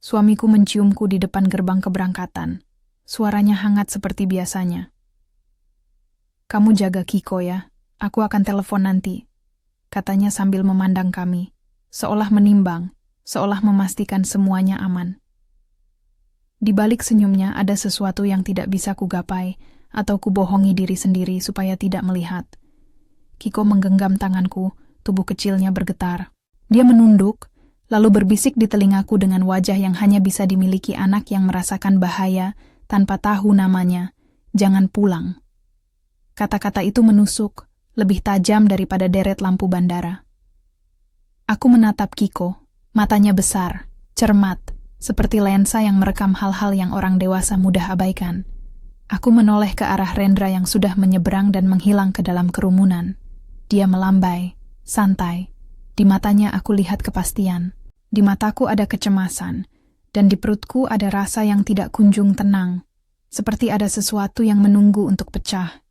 Suamiku menciumku di depan gerbang keberangkatan. Suaranya hangat seperti biasanya. "Kamu jaga Kiko ya, aku akan telepon nanti," katanya sambil memandang kami, seolah menimbang, seolah memastikan semuanya aman. Di balik senyumnya ada sesuatu yang tidak bisa kugapai atau kubohongi diri sendiri supaya tidak melihat. Kiko menggenggam tanganku, tubuh kecilnya bergetar. Dia menunduk, lalu berbisik di telingaku dengan wajah yang hanya bisa dimiliki anak yang merasakan bahaya tanpa tahu namanya, "Jangan pulang." Kata-kata itu menusuk, lebih tajam daripada deret lampu bandara. Aku menatap Kiko, matanya besar, cermat, seperti lensa yang merekam hal-hal yang orang dewasa mudah abaikan. Aku menoleh ke arah Rendra yang sudah menyeberang dan menghilang ke dalam kerumunan. Dia melambai, santai. Di matanya aku lihat kepastian. Di mataku ada kecemasan, dan di perutku ada rasa yang tidak kunjung tenang, seperti ada sesuatu yang menunggu untuk pecah.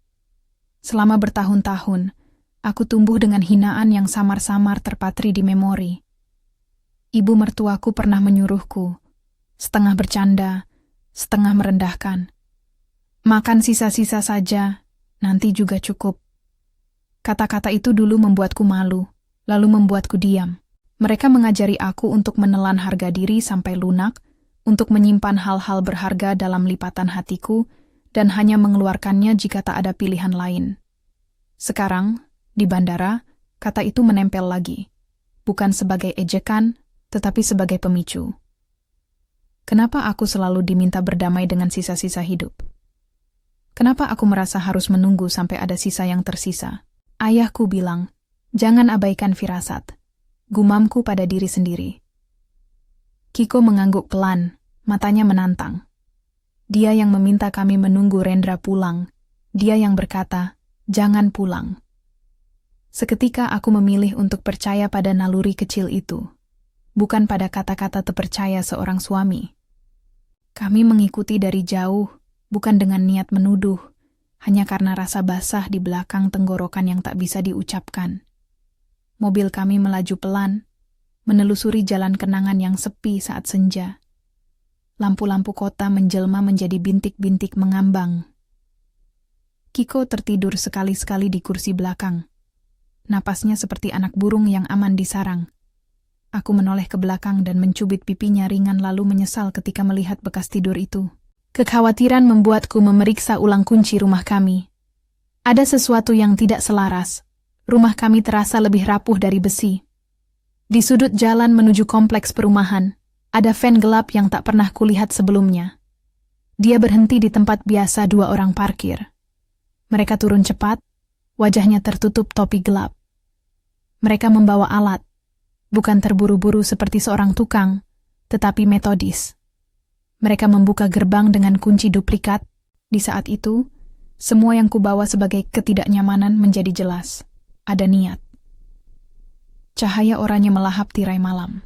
Selama bertahun-tahun, aku tumbuh dengan hinaan yang samar-samar terpatri di memori. Ibu mertuaku pernah menyuruhku, setengah bercanda, setengah merendahkan. "Makan sisa-sisa saja, nanti juga cukup." Kata-kata itu dulu membuatku malu, lalu membuatku diam. Mereka mengajari aku untuk menelan harga diri sampai lunak, untuk menyimpan hal-hal berharga dalam lipatan hatiku, dan hanya mengeluarkannya jika tak ada pilihan lain. Sekarang, di bandara, kata itu menempel lagi. Bukan sebagai ejekan, tetapi sebagai pemicu. Kenapa aku selalu diminta berdamai dengan sisa-sisa hidup? Kenapa aku merasa harus menunggu sampai ada sisa yang tersisa? Ayahku bilang, "Jangan abaikan firasat." Gumamku pada diri sendiri. Kiko mengangguk pelan, matanya menantang. Dia yang meminta kami menunggu Rendra pulang. Dia yang berkata, "Jangan pulang." Seketika aku memilih untuk percaya pada naluri kecil itu, bukan pada kata-kata terpercaya seorang suami. Kami mengikuti dari jauh, bukan dengan niat menuduh, hanya karena rasa basah di belakang tenggorokan yang tak bisa diucapkan. Mobil kami melaju pelan, menelusuri jalan kenangan yang sepi saat senja. Lampu-lampu kota menjelma menjadi bintik-bintik mengambang. Kiko tertidur sekali-sekali di kursi belakang. Napasnya seperti anak burung yang aman di sarang. Aku menoleh ke belakang dan mencubit pipinya ringan lalu menyesal ketika melihat bekas tidur itu. Kekhawatiran membuatku memeriksa ulang kunci rumah kami. Ada sesuatu yang tidak selaras. Rumah kami terasa lebih rapuh dari besi. Di sudut jalan menuju kompleks perumahan, ada van gelap yang tak pernah kulihat sebelumnya. Dia berhenti di tempat biasa dua orang parkir. Mereka turun cepat, wajahnya tertutup topi gelap. Mereka membawa alat, bukan terburu-buru seperti seorang tukang, tetapi metodis. Mereka membuka gerbang dengan kunci duplikat. Di saat itu, semua yang kubawa sebagai ketidaknyamanan menjadi jelas. Ada niat. Cahaya oranye melahap tirai malam.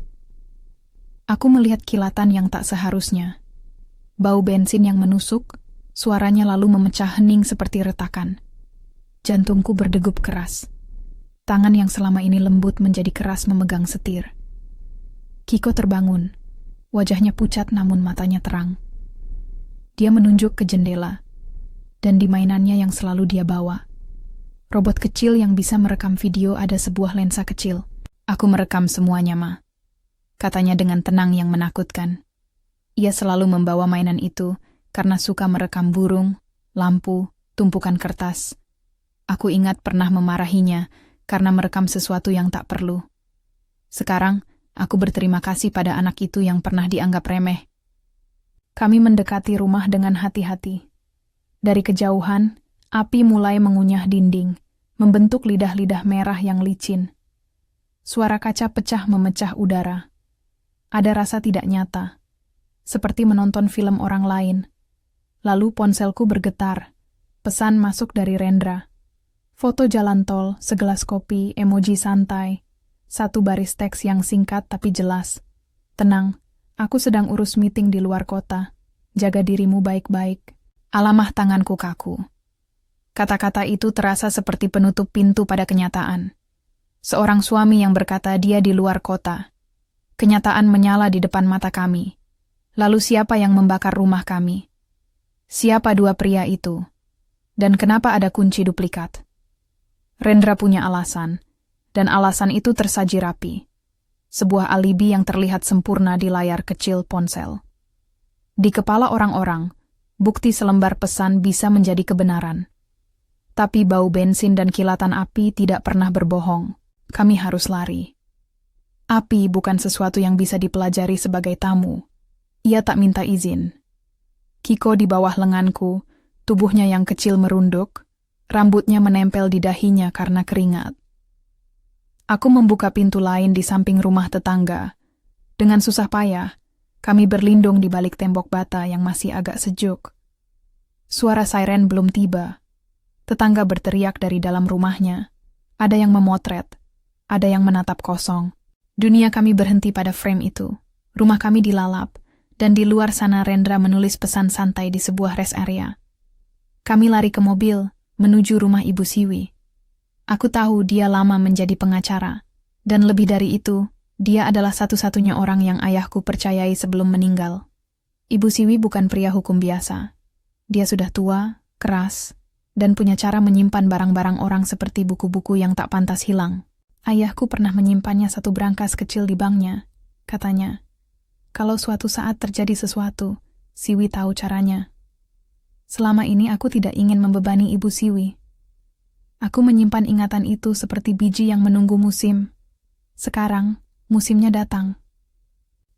Aku melihat kilatan yang tak seharusnya. Bau bensin yang menusuk, suaranya lalu memecah hening seperti retakan. Jantungku berdegup keras. Tangan yang selama ini lembut menjadi keras memegang setir. Kiko terbangun. Wajahnya pucat namun matanya terang. Dia menunjuk ke jendela. Dan di mainannya yang selalu dia bawa, robot kecil yang bisa merekam video, ada sebuah lensa kecil. "Aku merekam semuanya, Ma," katanya dengan tenang yang menakutkan. Ia selalu membawa mainan itu karena suka merekam burung, lampu, tumpukan kertas. Aku ingat pernah memarahinya karena merekam sesuatu yang tak perlu. Sekarang, aku berterima kasih pada anak itu yang pernah dianggap remeh. Kami mendekati rumah dengan hati-hati. Dari kejauhan, api mulai mengunyah dinding, membentuk lidah-lidah merah yang licin. Suara kaca pecah memecah udara. Ada rasa tidak nyata, seperti menonton film orang lain. Lalu ponselku bergetar. Pesan masuk dari Rendra. Foto jalan tol, segelas kopi, emoji santai. Satu baris teks yang singkat tapi jelas. "Tenang, aku sedang urus meeting di luar kota. Jaga dirimu baik-baik." Alamah tanganku kaku. Kata-kata itu terasa seperti penutup pintu pada kenyataan. Seorang suami yang berkata dia di luar kota. Kenyataan menyala di depan mata kami. Lalu siapa yang membakar rumah kami? Siapa dua pria itu? Dan kenapa ada kunci duplikat? Rendra punya alasan, dan alasan itu tersaji rapi. Sebuah alibi yang terlihat sempurna di layar kecil ponsel. Di kepala orang-orang, bukti selembar pesan bisa menjadi kebenaran. Tapi bau bensin dan kilatan api tidak pernah berbohong. Kami harus lari. Api bukan sesuatu yang bisa dipelajari sebagai tamu. Ia tak minta izin. Kiko di bawah lenganku, tubuhnya yang kecil merunduk, rambutnya menempel di dahinya karena keringat. Aku membuka pintu lain di samping rumah tetangga. Dengan susah payah, kami berlindung di balik tembok bata yang masih agak sejuk. Suara siren belum tiba. Tetangga berteriak dari dalam rumahnya. Ada yang memotret, ada yang menatap kosong. Dunia kami berhenti pada frame itu. Rumah kami dilalap, dan di luar sana Rendra menulis pesan santai di sebuah rest area. Kami lari ke mobil, menuju rumah Ibu Siwi. Aku tahu dia lama menjadi pengacara, dan lebih dari itu, dia adalah satu-satunya orang yang ayahku percayai sebelum meninggal. Ibu Siwi bukan pria hukum biasa. Dia sudah tua, keras, dan punya cara menyimpan barang-barang orang seperti buku-buku yang tak pantas hilang. Ayahku pernah menyimpannya satu brankas kecil di banknya, katanya. Kalau suatu saat terjadi sesuatu, Siwi tahu caranya. Selama ini aku tidak ingin membebani Ibu Siwi. Aku menyimpan ingatan itu seperti biji yang menunggu musim. Sekarang, musimnya datang.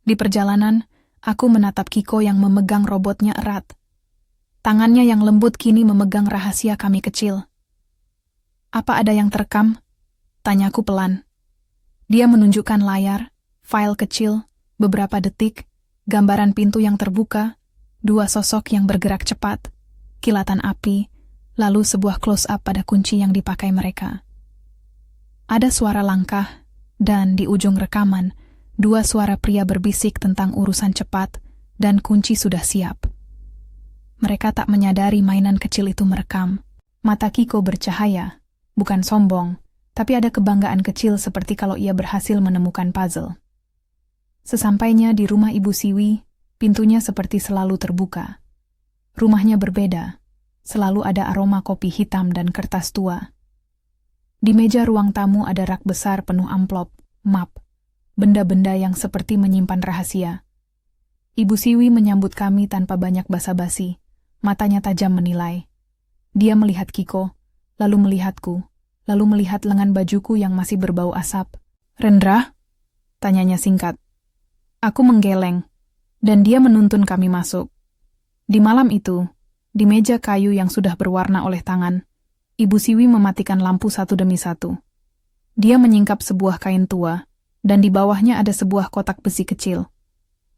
Di perjalanan, aku menatap Kiko yang memegang robotnya erat. Tangannya yang lembut kini memegang rahasia kami kecil. Apa ada yang terekam? Tanyaku pelan. Dia menunjukkan layar, file kecil, beberapa detik, gambaran pintu yang terbuka, dua sosok yang bergerak cepat, kilatan api, lalu sebuah close-up pada kunci yang dipakai mereka. Ada suara langkah, dan di ujung rekaman, dua suara pria berbisik tentang urusan cepat, dan kunci sudah siap. Mereka tak menyadari mainan kecil itu merekam. Mata Kiko bercahaya, bukan sombong, tapi ada kebanggaan kecil seperti kalau ia berhasil menemukan puzzle. Sesampainya di rumah Ibu Siwi, pintunya seperti selalu terbuka. Rumahnya berbeda. Selalu ada aroma kopi hitam dan kertas tua. Di meja ruang tamu ada rak besar penuh amplop, map, benda-benda yang seperti menyimpan rahasia. Ibu Siwi menyambut kami tanpa banyak basa-basi, matanya tajam menilai. Dia melihat Kiko, lalu melihatku, lalu melihat lengan bajuku yang masih berbau asap. Rendra? Tanyanya singkat. Aku menggeleng, dan dia menuntun kami masuk. Di malam itu, di meja kayu yang sudah berwarna oleh tangan, Ibu Siwi mematikan lampu satu demi satu. Dia menyingkap sebuah kain tua, dan di bawahnya ada sebuah kotak besi kecil.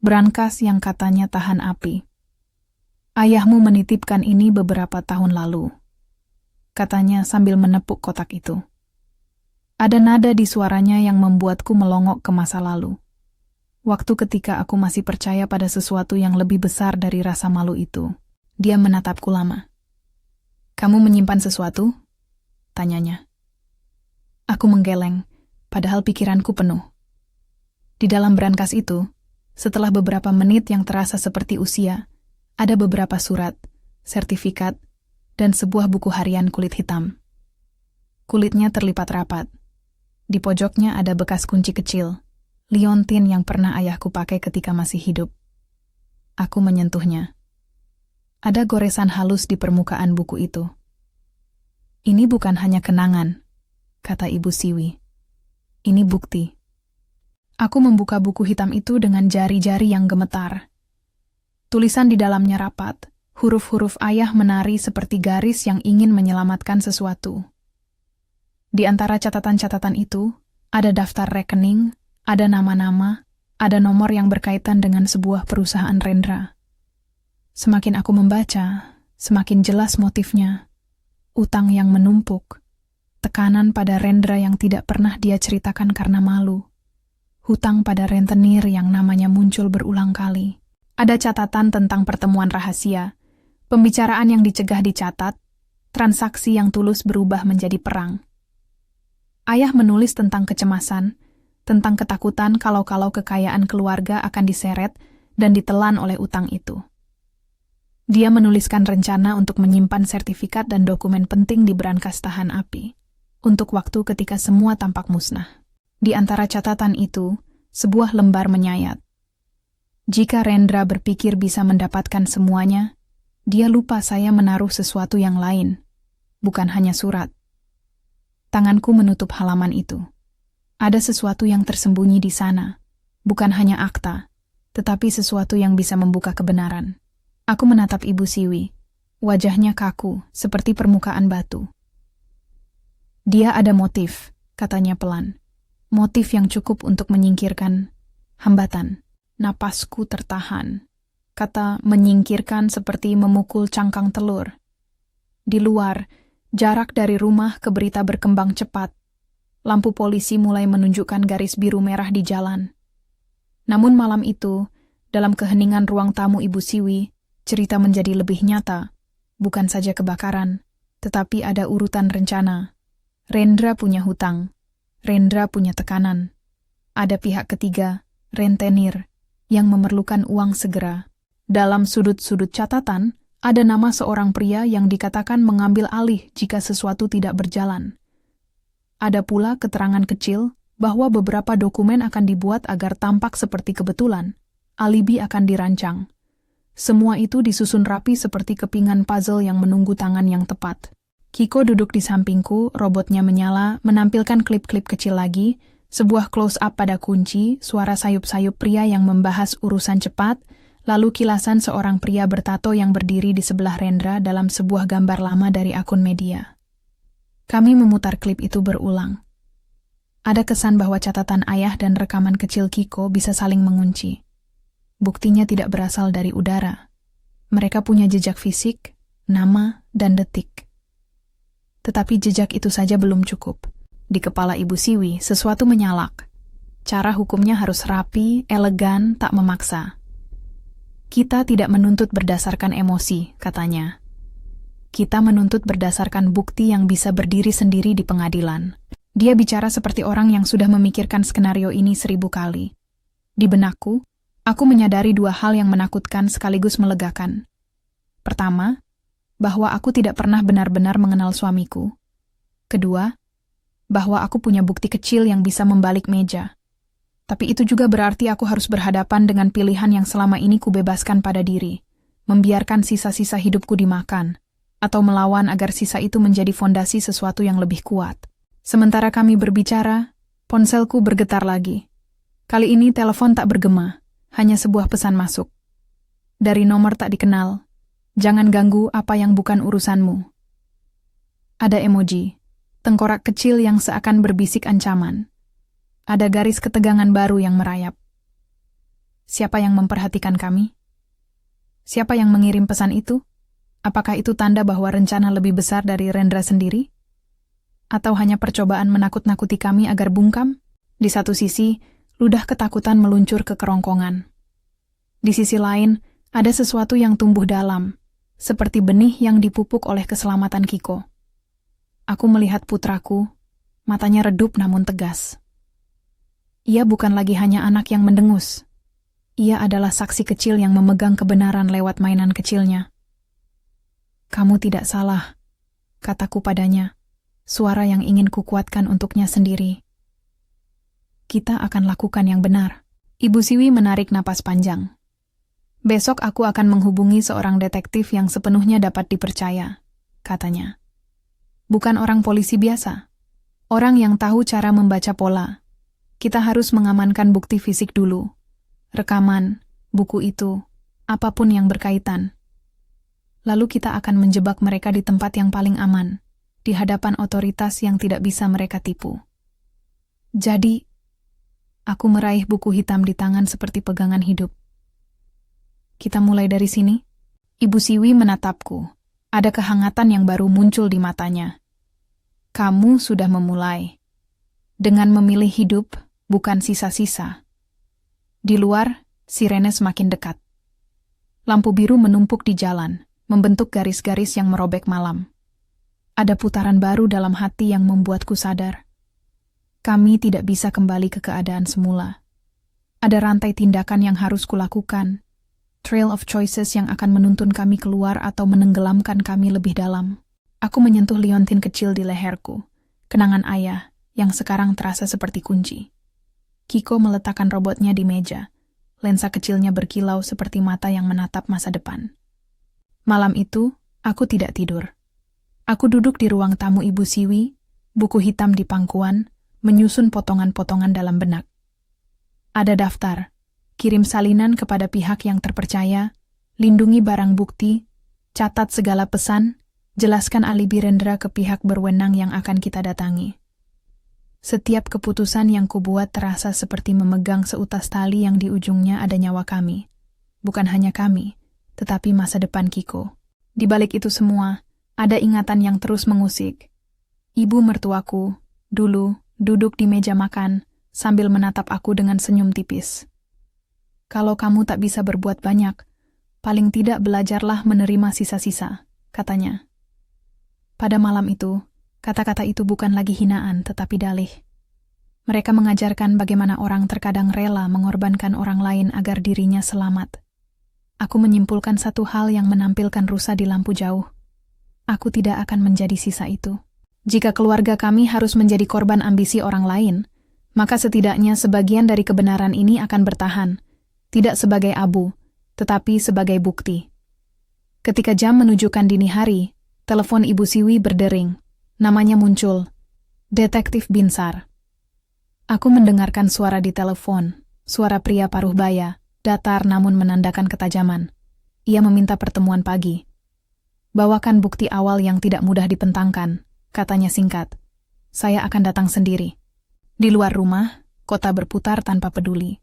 Brankas yang katanya tahan api. Ayahmu menitipkan ini beberapa tahun lalu, katanya sambil menepuk kotak itu. Ada nada di suaranya yang membuatku melongok ke masa lalu. Waktu ketika aku masih percaya pada sesuatu yang lebih besar dari rasa malu itu. Dia menatapku lama. Kamu menyimpan sesuatu? Tanyanya. Aku menggeleng, padahal pikiranku penuh. Di dalam brankas itu, setelah beberapa menit yang terasa seperti usia, ada beberapa surat, sertifikat, dan sebuah buku harian kulit hitam. Kulitnya terlipat rapat. Di pojoknya ada bekas kunci kecil, liontin yang pernah ayahku pakai ketika masih hidup. Aku menyentuhnya. Ada goresan halus di permukaan buku itu. Ini bukan hanya kenangan, kata Ibu Siwi. Ini bukti. Aku membuka buku hitam itu dengan jari-jari yang gemetar. Tulisan di dalamnya rapat, huruf-huruf ayah menari seperti garis yang ingin menyelamatkan sesuatu. Di antara catatan-catatan itu, ada daftar rekening, ada nama-nama, ada nomor yang berkaitan dengan sebuah perusahaan Rendra. Semakin aku membaca, semakin jelas motifnya. Utang yang menumpuk, tekanan pada Rendra yang tidak pernah dia ceritakan karena malu, hutang pada rentenir yang namanya muncul berulang kali. Ada catatan tentang pertemuan rahasia, pembicaraan yang dicegah dicatat, transaksi yang tulus berubah menjadi perang. Ayah menulis tentang kecemasan, tentang ketakutan kalau kekayaan keluarga akan diseret, dan ditelan oleh utang itu. Dia menuliskan rencana untuk menyimpan sertifikat dan dokumen penting di berangkas tahan api, untuk waktu ketika semua tampak musnah. Di antara catatan itu, sebuah lembar menyayat. Jika Rendra berpikir bisa mendapatkan semuanya, dia lupa saya menaruh sesuatu yang lain, bukan hanya surat. Tanganku menutup halaman itu. Ada sesuatu yang tersembunyi di sana, bukan hanya akta, tetapi sesuatu yang bisa membuka kebenaran. Aku menatap Ibu Siwi. Wajahnya kaku, seperti permukaan batu. Dia ada motif, katanya pelan. Motif yang cukup untuk menyingkirkan hambatan. Napasku tertahan. Kata menyingkirkan seperti memukul cangkang telur. Di luar, jarak dari rumah ke berita berkembang cepat. Lampu polisi mulai menunjukkan garis biru merah di jalan. Namun malam itu, dalam keheningan ruang tamu Ibu Siwi, cerita menjadi lebih nyata. Bukan saja kebakaran, tetapi ada urutan rencana. Rendra punya hutang. Rendra punya tekanan. Ada pihak ketiga, rentenir, yang memerlukan uang segera. Dalam sudut-sudut catatan, ada nama seorang pria yang dikatakan mengambil alih jika sesuatu tidak berjalan. Ada pula keterangan kecil bahwa beberapa dokumen akan dibuat agar tampak seperti kebetulan. Alibi akan dirancang. Semua itu disusun rapi seperti kepingan puzzle yang menunggu tangan yang tepat. Kiko duduk di sampingku, robotnya menyala, menampilkan klip-klip kecil lagi, sebuah close-up pada kunci, suara sayup-sayup pria yang membahas urusan cepat, lalu kilasan seorang pria bertato yang berdiri di sebelah Rendra dalam sebuah gambar lama dari akun media. Kami memutar klip itu berulang. Ada kesan bahwa catatan ayah dan rekaman kecil Kiko bisa saling mengunci. Buktinya tidak berasal dari udara. Mereka punya jejak fisik, nama, dan detik. Tetapi jejak itu saja belum cukup. Di kepala Ibu Siwi, sesuatu menyalak. Cara hukumnya harus rapi, elegan, tak memaksa. Kita tidak menuntut berdasarkan emosi, katanya. Kita menuntut berdasarkan bukti yang bisa berdiri sendiri di pengadilan. Dia bicara seperti orang yang sudah memikirkan skenario ini 1000 kali. Di benakku, aku menyadari dua hal yang menakutkan sekaligus melegakan. Pertama, bahwa aku tidak pernah benar-benar mengenal suamiku. Kedua, bahwa aku punya bukti kecil yang bisa membalik meja. Tapi itu juga berarti aku harus berhadapan dengan pilihan yang selama ini kubebaskan pada diri, membiarkan sisa-sisa hidupku dimakan, atau melawan agar sisa itu menjadi fondasi sesuatu yang lebih kuat. Sementara kami berbicara, ponselku bergetar lagi. Kali ini telepon tak bergema. Hanya sebuah pesan masuk. Dari nomor tak dikenal. Jangan ganggu apa yang bukan urusanmu. Ada emoji. Tengkorak kecil yang seakan berbisik ancaman. Ada garis ketegangan baru yang merayap. Siapa yang memperhatikan kami? Siapa yang mengirim pesan itu? Apakah itu tanda bahwa rencana lebih besar dari Rendra sendiri? Atau hanya percobaan menakut-nakuti kami agar bungkam? Di satu sisi, ludah ketakutan meluncur ke kerongkongan. Di sisi lain, ada sesuatu yang tumbuh dalam, seperti benih yang dipupuk oleh keselamatan Kiko. Aku melihat putraku, matanya redup namun tegas. Ia bukan lagi hanya anak yang mendengus. Ia adalah saksi kecil yang memegang kebenaran lewat mainan kecilnya. Kamu tidak salah, kataku padanya, suara yang ingin kukuatkan untuknya sendiri. Kita akan lakukan yang benar. Ibu Siwi menarik napas panjang. Besok aku akan menghubungi seorang detektif yang sepenuhnya dapat dipercaya, katanya. Bukan orang polisi biasa. Orang yang tahu cara membaca pola. Kita harus mengamankan bukti fisik dulu. Rekaman, buku itu, apapun yang berkaitan. Lalu kita akan menjebak mereka di tempat yang paling aman, di hadapan otoritas yang tidak bisa mereka tipu. Jadi, aku meraih buku hitam di tangan seperti pegangan hidup. Kita mulai dari sini? Ibu Siwi menatapku. Ada kehangatan yang baru muncul di matanya. Kamu sudah memulai. Dengan memilih hidup, bukan sisa-sisa. Di luar, sirene semakin dekat. Lampu biru menumpuk di jalan, membentuk garis-garis yang merobek malam. Ada putaran baru dalam hati yang membuatku sadar. Kami tidak bisa kembali ke keadaan semula. Ada rantai tindakan yang harus kulakukan, trail of choices yang akan menuntun kami keluar atau menenggelamkan kami lebih dalam. Aku menyentuh liontin kecil di leherku, kenangan ayah yang sekarang terasa seperti kunci. Kiko meletakkan robotnya di meja. Lensa kecilnya berkilau seperti mata yang menatap masa depan. Malam itu, aku tidak tidur. Aku duduk di ruang tamu Ibu Siwi, buku hitam di pangkuan, menyusun potongan-potongan dalam benak. Ada daftar, kirim salinan kepada pihak yang terpercaya, lindungi barang bukti, catat segala pesan, jelaskan alibi Rendra ke pihak berwenang yang akan kita datangi. Setiap keputusan yang kubuat terasa seperti memegang seutas tali yang di ujungnya ada nyawa kami. Bukan hanya kami, tetapi masa depan Kiko. Di balik itu semua, ada ingatan yang terus mengusik. Ibu mertuaku, dulu, duduk di meja makan, sambil menatap aku dengan senyum tipis. Kalau kamu tak bisa berbuat banyak, paling tidak belajarlah menerima sisa-sisa, katanya. Pada malam itu, kata-kata itu bukan lagi hinaan, tetapi dalih. Mereka mengajarkan bagaimana orang terkadang rela mengorbankan orang lain agar dirinya selamat. Aku menyimpulkan satu hal yang menampilkan rusa di lampu jauh. Aku tidak akan menjadi sisa itu. Jika keluarga kami harus menjadi korban ambisi orang lain, maka setidaknya sebagian dari kebenaran ini akan bertahan, tidak sebagai abu, tetapi sebagai bukti. Ketika jam menunjukkan dini hari, telepon Ibu Siwi berdering. Namanya muncul, Detektif Binsar. Aku mendengarkan suara di telepon, suara pria paruh baya, datar namun menandakan ketajaman. Ia meminta pertemuan pagi. Bawakan bukti awal yang tidak mudah dipentangkan, katanya singkat. Saya akan datang sendiri. Di luar rumah, kota berputar tanpa peduli.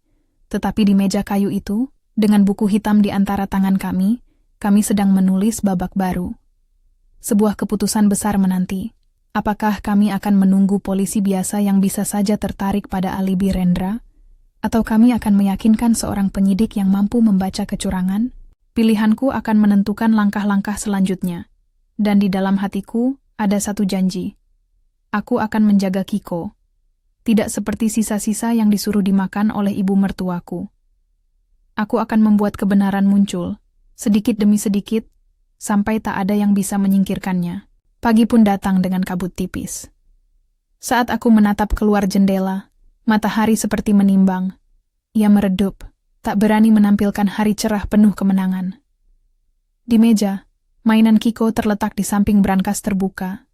Tetapi di meja kayu itu, dengan buku hitam di antara tangan kami sedang menulis babak baru. Sebuah keputusan besar menanti. Apakah kami akan menunggu polisi biasa yang bisa saja tertarik pada alibi Rendra? Atau kami akan meyakinkan seorang penyidik yang mampu membaca kecurangan? Pilihanku akan menentukan langkah-langkah selanjutnya. Dan di dalam hatiku ada satu janji. Aku akan menjaga Kiko. Tidak seperti sisa-sisa yang disuruh dimakan oleh ibu mertuaku. Aku akan membuat kebenaran muncul, sedikit demi sedikit, sampai tak ada yang bisa menyingkirkannya. Pagi pun datang dengan kabut tipis. Saat aku menatap keluar jendela, matahari seperti menimbang. Ia meredup, tak berani menampilkan hari cerah penuh kemenangan. Di meja, mainan Kiko terletak di samping brankas terbuka.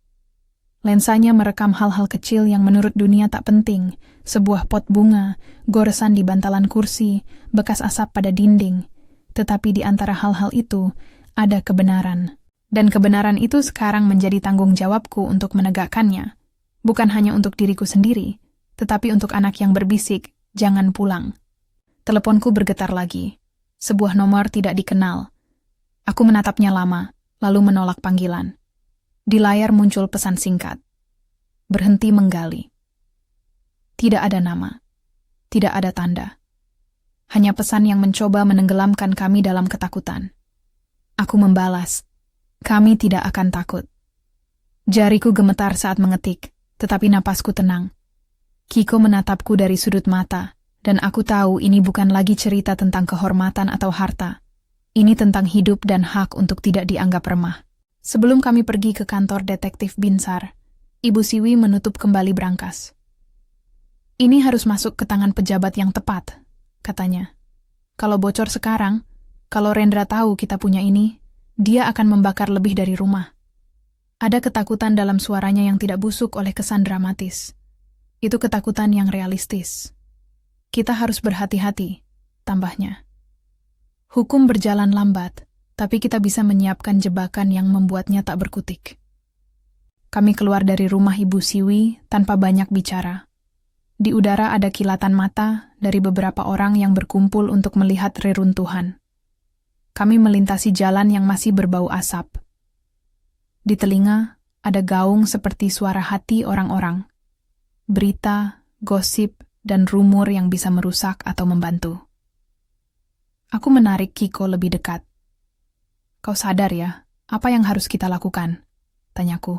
Lensanya merekam hal-hal kecil yang menurut dunia tak penting, sebuah pot bunga, goresan di bantalan kursi, bekas asap pada dinding. Tetapi di antara hal-hal itu, ada kebenaran. Dan kebenaran itu sekarang menjadi tanggung jawabku untuk menegakkannya. Bukan hanya untuk diriku sendiri, tetapi untuk anak yang berbisik, jangan pulang. Teleponku bergetar lagi. Sebuah nomor tidak dikenal. Aku menatapnya lama, lalu menolak panggilan. Di layar muncul pesan singkat. Berhenti menggali. Tidak ada nama. Tidak ada tanda. Hanya pesan yang mencoba menenggelamkan kami dalam ketakutan. Aku membalas. Kami tidak akan takut. Jariku gemetar saat mengetik, tetapi napasku tenang. Kiko menatapku dari sudut mata, dan aku tahu ini bukan lagi cerita tentang kehormatan atau harta. Ini tentang hidup dan hak untuk tidak dianggap remah. Sebelum kami pergi ke kantor Detektif Binsar, Ibu Siwi menutup kembali brankas. Ini harus masuk ke tangan pejabat yang tepat, katanya. Kalau bocor sekarang, kalau Rendra tahu kita punya ini, dia akan membakar lebih dari rumah. Ada ketakutan dalam suaranya yang tidak busuk oleh kesan dramatis. Itu ketakutan yang realistis. Kita harus berhati-hati, tambahnya. Hukum berjalan lambat, tapi kita bisa menyiapkan jebakan yang membuatnya tak berkutik. Kami keluar dari rumah Ibu Siwi tanpa banyak bicara. Di udara ada kilatan mata dari beberapa orang yang berkumpul untuk melihat reruntuhan. Kami melintasi jalan yang masih berbau asap. Di telinga ada gaung seperti suara hati orang-orang. Berita, gosip, dan rumor yang bisa merusak atau membantu. Aku menarik Kiko lebih dekat. Kau sadar ya, apa yang harus kita lakukan? Tanyaku.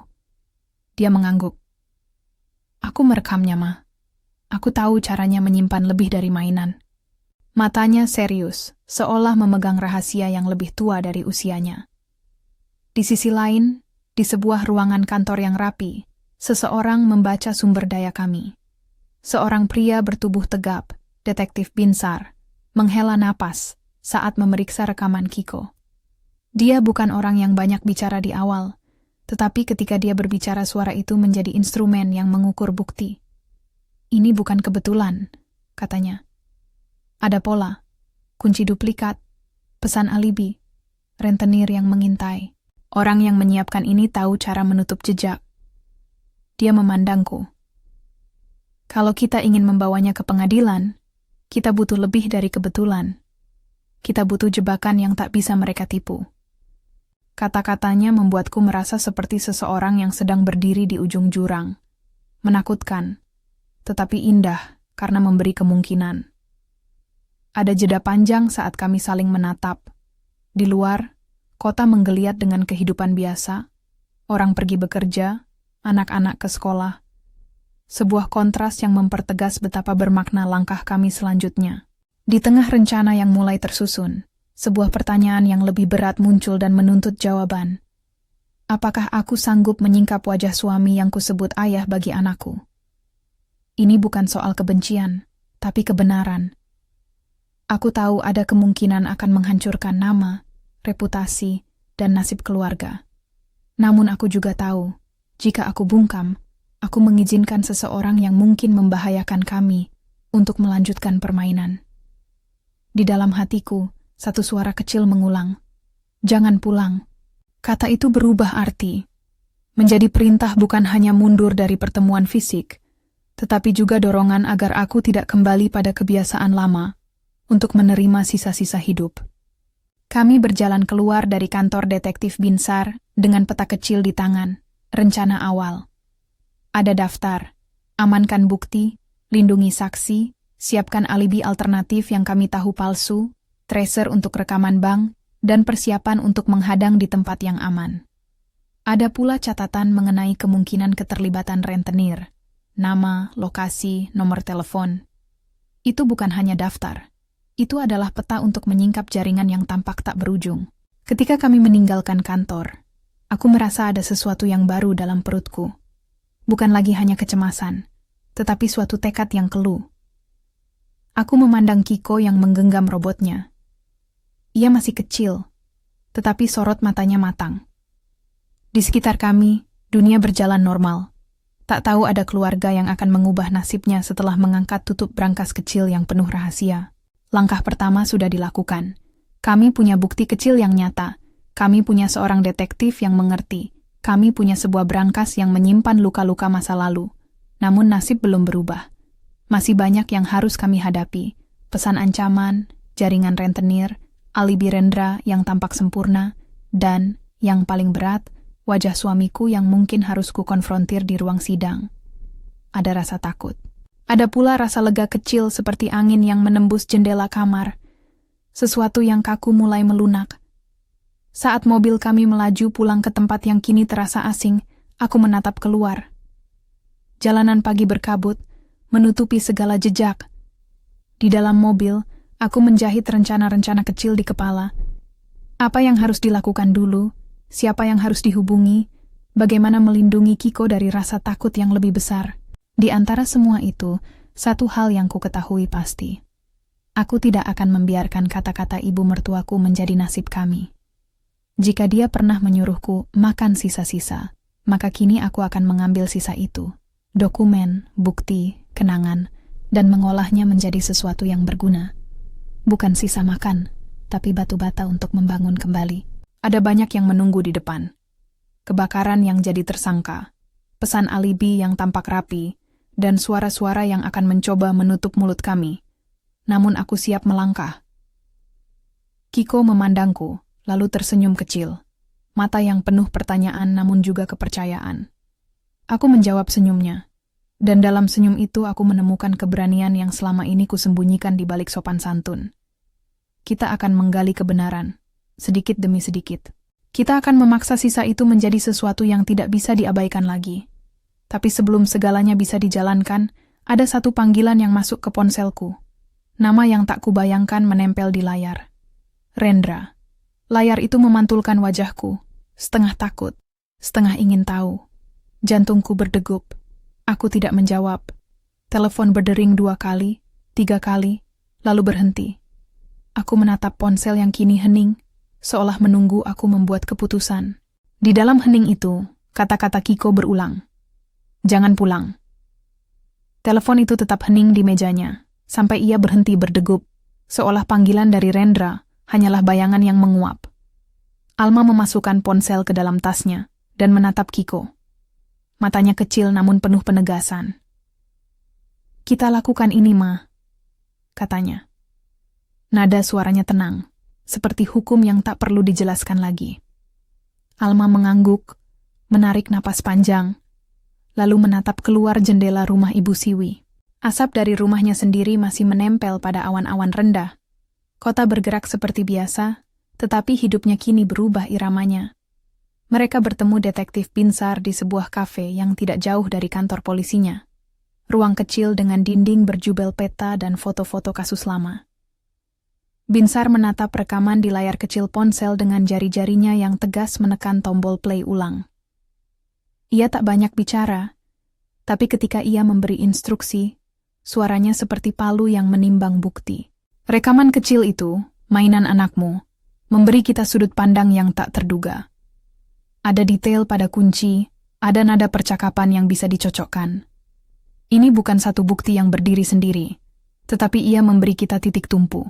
Dia mengangguk. Aku merekamnya, Ma. Aku tahu caranya menyimpan lebih dari mainan. Matanya serius, seolah memegang rahasia yang lebih tua dari usianya. Di sisi lain, di sebuah ruangan kantor yang rapi, seseorang membaca sumber daya kami. Seorang pria bertubuh tegap, Detektif Binsar, menghela napas saat memeriksa rekaman Kiko. Dia bukan orang yang banyak bicara di awal, tetapi ketika dia berbicara suara itu menjadi instrumen yang mengukur bukti. Ini bukan kebetulan, katanya. Ada pola, kunci duplikat, pesan alibi, rentenir yang mengintai. Orang yang menyiapkan ini tahu cara menutup jejak. Dia memandangku. Kalau kita ingin membawanya ke pengadilan, kita butuh lebih dari kebetulan. Kita butuh jebakan yang tak bisa mereka tipu. Kata-katanya membuatku merasa seperti seseorang yang sedang berdiri di ujung jurang. Menakutkan, tetapi indah karena memberi kemungkinan. Ada jeda panjang saat kami saling menatap. Di luar, kota menggeliat dengan kehidupan biasa. Orang pergi bekerja, anak-anak ke sekolah. Sebuah kontras yang mempertegas betapa bermakna langkah kami selanjutnya. Di tengah rencana yang mulai tersusun, sebuah pertanyaan yang lebih berat muncul dan menuntut jawaban. Apakah aku sanggup menyingkap wajah suami yang kusebut ayah bagi anakku? Ini bukan soal kebencian, tapi kebenaran. Aku tahu ada kemungkinan akan menghancurkan nama, reputasi, dan nasib keluarga. Namun aku juga tahu, jika aku bungkam, aku mengizinkan seseorang yang mungkin membahayakan kami untuk melanjutkan permainan. Di dalam hatiku, satu suara kecil mengulang, "Jangan pulang." Kata itu berubah arti, menjadi perintah bukan hanya mundur dari pertemuan fisik, tetapi juga dorongan agar aku tidak kembali pada kebiasaan lama, untuk menerima sisa-sisa hidup. Kami berjalan keluar dari kantor Detektif Binsar dengan peta kecil di tangan, rencana awal. Ada daftar, amankan bukti, lindungi saksi, siapkan alibi alternatif yang kami tahu palsu, tracer untuk rekaman bank, dan persiapan untuk menghadang di tempat yang aman. Ada pula catatan mengenai kemungkinan keterlibatan rentenir, nama, lokasi, nomor telepon. Itu bukan hanya daftar. Itu adalah peta untuk menyingkap jaringan yang tampak tak berujung. Ketika kami meninggalkan kantor, aku merasa ada sesuatu yang baru dalam perutku. Bukan lagi hanya kecemasan, tetapi suatu tekad yang keluh. Aku memandang Kiko yang menggenggam robotnya. Ia masih kecil, tetapi sorot matanya matang. Di sekitar kami, dunia berjalan normal. Tak tahu ada keluarga yang akan mengubah nasibnya setelah mengangkat tutup brankas kecil yang penuh rahasia. Langkah pertama sudah dilakukan. Kami punya bukti kecil yang nyata. Kami punya seorang detektif yang mengerti. Kami punya sebuah brankas yang menyimpan luka-luka masa lalu. Namun nasib belum berubah. Masih banyak yang harus kami hadapi. Pesan ancaman, jaringan rentenir, alibi Rendra yang tampak sempurna, dan, yang paling berat, wajah suamiku yang mungkin harus kukonfrontir di ruang sidang. Ada rasa takut. Ada pula rasa lega kecil seperti angin yang menembus jendela kamar. Sesuatu yang kaku mulai melunak. Saat mobil kami melaju pulang ke tempat yang kini terasa asing, aku menatap keluar. Jalanan pagi berkabut, menutupi segala jejak. Di dalam mobil, aku menjahit rencana-rencana kecil di kepala. Apa yang harus dilakukan dulu? Siapa yang harus dihubungi? Bagaimana melindungi Kiko dari rasa takut yang lebih besar? Di antara semua itu, satu hal yang ku ketahui pasti. Aku tidak akan membiarkan kata-kata ibu mertuaku menjadi nasib kami. Jika dia pernah menyuruhku makan sisa-sisa, maka kini aku akan mengambil sisa itu. Dokumen, bukti, kenangan, dan mengolahnya menjadi sesuatu yang berguna. Bukan sisa makan, tapi batu bata untuk membangun kembali. Ada banyak yang menunggu di depan. Kebakaran yang jadi tersangka, pesan alibi yang tampak rapi, dan suara-suara yang akan mencoba menutup mulut kami. Namun aku siap melangkah. Kiko memandangku, lalu tersenyum kecil. Mata yang penuh pertanyaan namun juga kepercayaan. Aku menjawab senyumnya. Dan dalam senyum itu aku menemukan keberanian yang selama ini kusembunyikan di balik sopan santun. Kita akan menggali kebenaran, sedikit demi sedikit. Kita akan memaksa sisa itu menjadi sesuatu yang tidak bisa diabaikan lagi. Tapi sebelum segalanya bisa dijalankan, ada satu panggilan yang masuk ke ponselku. Nama yang tak kubayangkan menempel di layar. Rendra. Layar itu memantulkan wajahku, setengah takut, setengah ingin tahu. Jantungku berdegup. Aku tidak menjawab. Telepon berdering 2 kali, 3 kali, lalu berhenti. Aku menatap ponsel yang kini hening, seolah menunggu aku membuat keputusan. Di dalam hening itu, kata-kata Kiko berulang. Jangan pulang. Telepon itu tetap hening di mejanya, sampai ia berhenti berdegup, seolah panggilan dari Rendra hanyalah bayangan yang menguap. Alma memasukkan ponsel ke dalam tasnya dan menatap Kiko. Matanya kecil namun penuh penegasan. Kita lakukan ini, Ma, katanya. Nada suaranya tenang, seperti hukum yang tak perlu dijelaskan lagi. Alma mengangguk, menarik napas panjang, lalu menatap keluar jendela rumah Ibu Siwi. Asap dari rumahnya sendiri masih menempel pada awan-awan rendah. Kota bergerak seperti biasa, tetapi hidupnya kini berubah iramanya. Mereka bertemu detektif Binsar di sebuah kafe yang tidak jauh dari kantor polisinya. Ruang kecil dengan dinding berjubel peta dan foto-foto kasus lama. Binsar menatap rekaman di layar kecil ponsel dengan jari-jarinya yang tegas menekan tombol play ulang. Ia tak banyak bicara, tapi ketika ia memberi instruksi, suaranya seperti palu yang menimbang bukti. Rekaman kecil itu, mainan anakmu, memberi kita sudut pandang yang tak terduga. Ada detail pada kunci, ada nada percakapan yang bisa dicocokkan. Ini bukan satu bukti yang berdiri sendiri, tetapi ia memberi kita titik tumpu.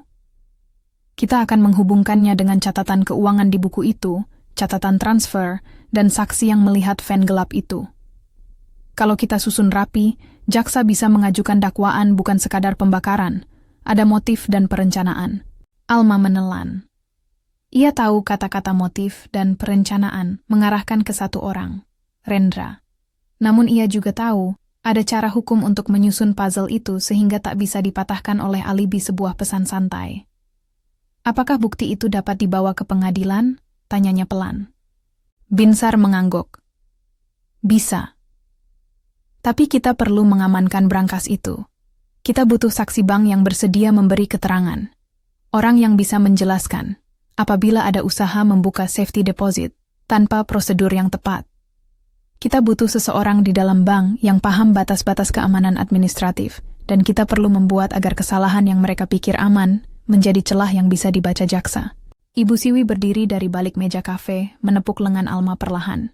Kita akan menghubungkannya dengan catatan keuangan di buku itu, catatan transfer, dan saksi yang melihat van gelap itu. Kalau kita susun rapi, jaksa bisa mengajukan dakwaan bukan sekadar pembakaran, ada motif dan perencanaan. Alma menelan. Ia tahu kata-kata motif dan perencanaan mengarahkan ke satu orang, Rendra. Namun ia juga tahu, ada cara hukum untuk menyusun puzzle itu sehingga tak bisa dipatahkan oleh alibi sebuah pesan santai. Apakah bukti itu dapat dibawa ke pengadilan? Tanyanya pelan. Binsar mengangguk. Bisa. Tapi kita perlu mengamankan brankas itu. Kita butuh saksi bank yang bersedia memberi keterangan. Orang yang bisa menjelaskan apabila ada usaha membuka safety deposit tanpa prosedur yang tepat. Kita butuh seseorang di dalam bank yang paham batas-batas keamanan administratif, dan kita perlu membuat agar kesalahan yang mereka pikir aman menjadi celah yang bisa dibaca jaksa. Ibu Siwi berdiri dari balik meja kafe, menepuk lengan Alma perlahan.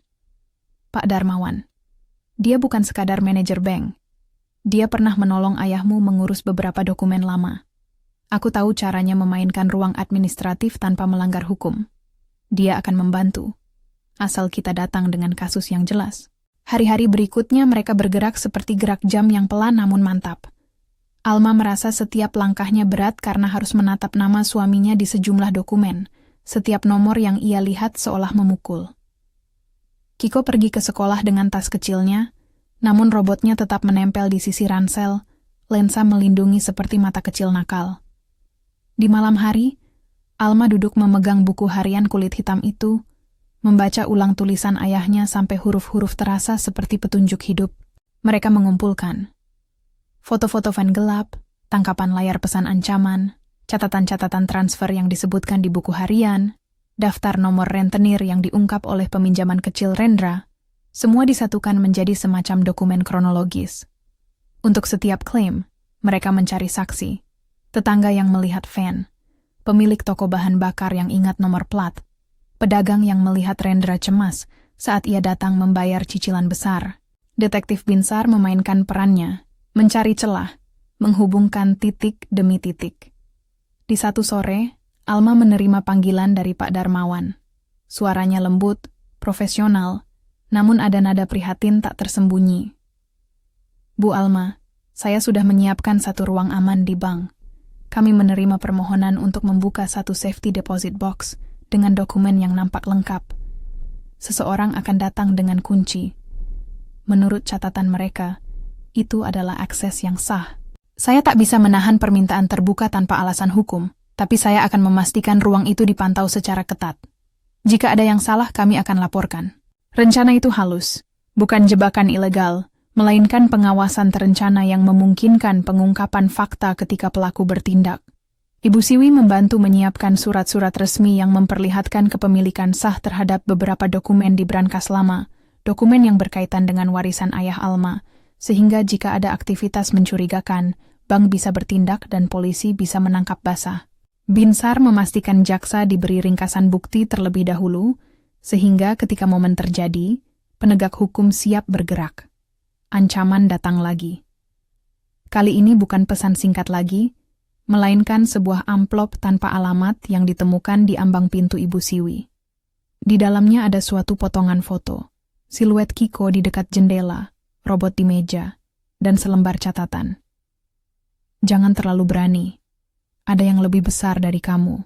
Pak Darmawan, dia bukan sekadar manajer bank. Dia pernah menolong ayahmu mengurus beberapa dokumen lama. Aku tahu caranya memainkan ruang administratif tanpa melanggar hukum. Dia akan membantu, asal kita datang dengan kasus yang jelas. Hari-hari berikutnya mereka bergerak seperti gerak jam yang pelan namun mantap. Alma merasa setiap langkahnya berat karena harus menatap nama suaminya di sejumlah dokumen. Setiap nomor yang ia lihat seolah memukul. Kiko pergi ke sekolah dengan tas kecilnya, namun robotnya tetap menempel di sisi ransel, lensa melindungi seperti mata kecil nakal. Di malam hari, Alma duduk memegang buku harian kulit hitam itu, membaca ulang tulisan ayahnya sampai huruf-huruf terasa seperti petunjuk hidup. Mereka mengumpulkan foto-foto van gelap, tangkapan layar pesan ancaman, catatan-catatan transfer yang disebutkan di buku harian, daftar nomor rentenir yang diungkap oleh peminjaman kecil Rendra, semua disatukan menjadi semacam dokumen kronologis. Untuk setiap klaim, mereka mencari saksi, tetangga yang melihat van, pemilik toko bahan bakar yang ingat nomor plat, pedagang yang melihat Rendra cemas saat ia datang membayar cicilan besar. Detektif Binsar memainkan perannya, mencari celah, menghubungkan titik demi titik. Di satu sore, Alma menerima panggilan dari Pak Darmawan. Suaranya lembut, profesional, namun ada nada prihatin tak tersembunyi. Bu Alma, saya sudah menyiapkan satu ruang aman di bank. Kami menerima permohonan untuk membuka satu safety deposit box dengan dokumen yang nampak lengkap. Seseorang akan datang dengan kunci. Menurut catatan mereka, itu adalah akses yang sah. Saya tak bisa menahan permintaan terbuka tanpa alasan hukum, tapi saya akan memastikan ruang itu dipantau secara ketat. Jika ada yang salah, kami akan laporkan. Rencana itu halus, bukan jebakan ilegal, melainkan pengawasan terencana yang memungkinkan pengungkapan fakta ketika pelaku bertindak. Ibu Siwi membantu menyiapkan surat-surat resmi yang memperlihatkan kepemilikan sah terhadap beberapa dokumen di brankas lama, dokumen yang berkaitan dengan warisan ayah Alma, sehingga jika ada aktivitas mencurigakan, bank bisa bertindak dan polisi bisa menangkap basah. Binsar memastikan jaksa diberi ringkasan bukti terlebih dahulu, sehingga ketika momen terjadi, penegak hukum siap bergerak. Ancaman datang lagi. Kali ini bukan pesan singkat lagi, melainkan sebuah amplop tanpa alamat yang ditemukan di ambang pintu Ibu Siwi. Di dalamnya ada suatu potongan foto, siluet Kiko di dekat jendela, robot di meja, dan selembar catatan. Jangan terlalu berani. Ada yang lebih besar dari kamu.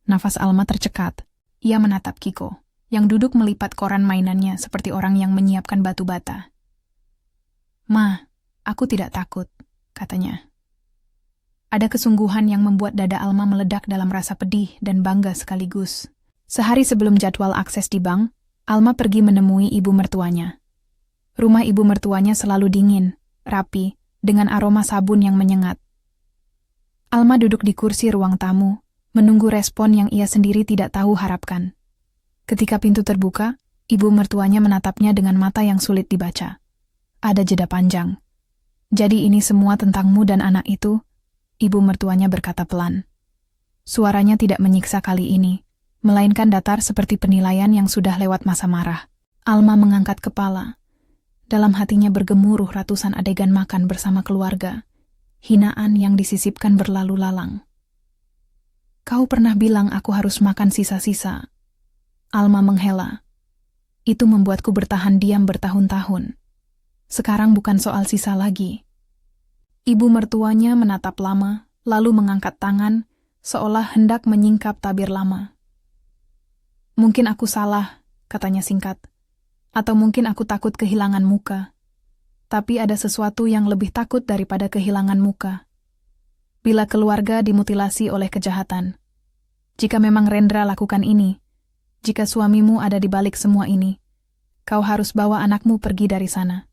Nafas Alma tercekat. Ia menatap Kiko, yang duduk melipat koran mainannya seperti orang yang menyiapkan batu bata. "Ma, aku tidak takut," katanya. Ada kesungguhan yang membuat dada Alma meledak dalam rasa pedih dan bangga sekaligus. Sehari sebelum jadwal akses di bank, Alma pergi menemui ibu mertuanya. Rumah ibu mertuanya selalu dingin, rapi, dengan aroma sabun yang menyengat. Alma duduk di kursi ruang tamu, menunggu respon yang ia sendiri tidak tahu harapkan. Ketika pintu terbuka, ibu mertuanya menatapnya dengan mata yang sulit dibaca. Ada jeda panjang. "Jadi ini semua tentangmu dan anak itu?" Ibu mertuanya berkata pelan. Suaranya tidak menyiksa kali ini, melainkan datar seperti penilaian yang sudah lewat masa marah. Alma mengangkat kepala. Dalam hatinya bergemuruh ratusan adegan makan bersama keluarga. Hinaan yang disisipkan berlalu lalang. "Kau pernah bilang aku harus makan sisa-sisa." Alma menghela. "Itu membuatku bertahan diam bertahun-tahun. Sekarang bukan soal sisa lagi." Ibu mertuanya menatap lama, lalu mengangkat tangan, seolah hendak menyingkap tabir lama. "Mungkin aku salah," katanya singkat. "Atau mungkin aku takut kehilangan muka. Tapi ada sesuatu yang lebih takut daripada kehilangan muka. Bila keluarga dimutilasi oleh kejahatan. Jika memang Rendra lakukan ini, jika suamimu ada di balik semua ini, kau harus bawa anakmu pergi dari sana.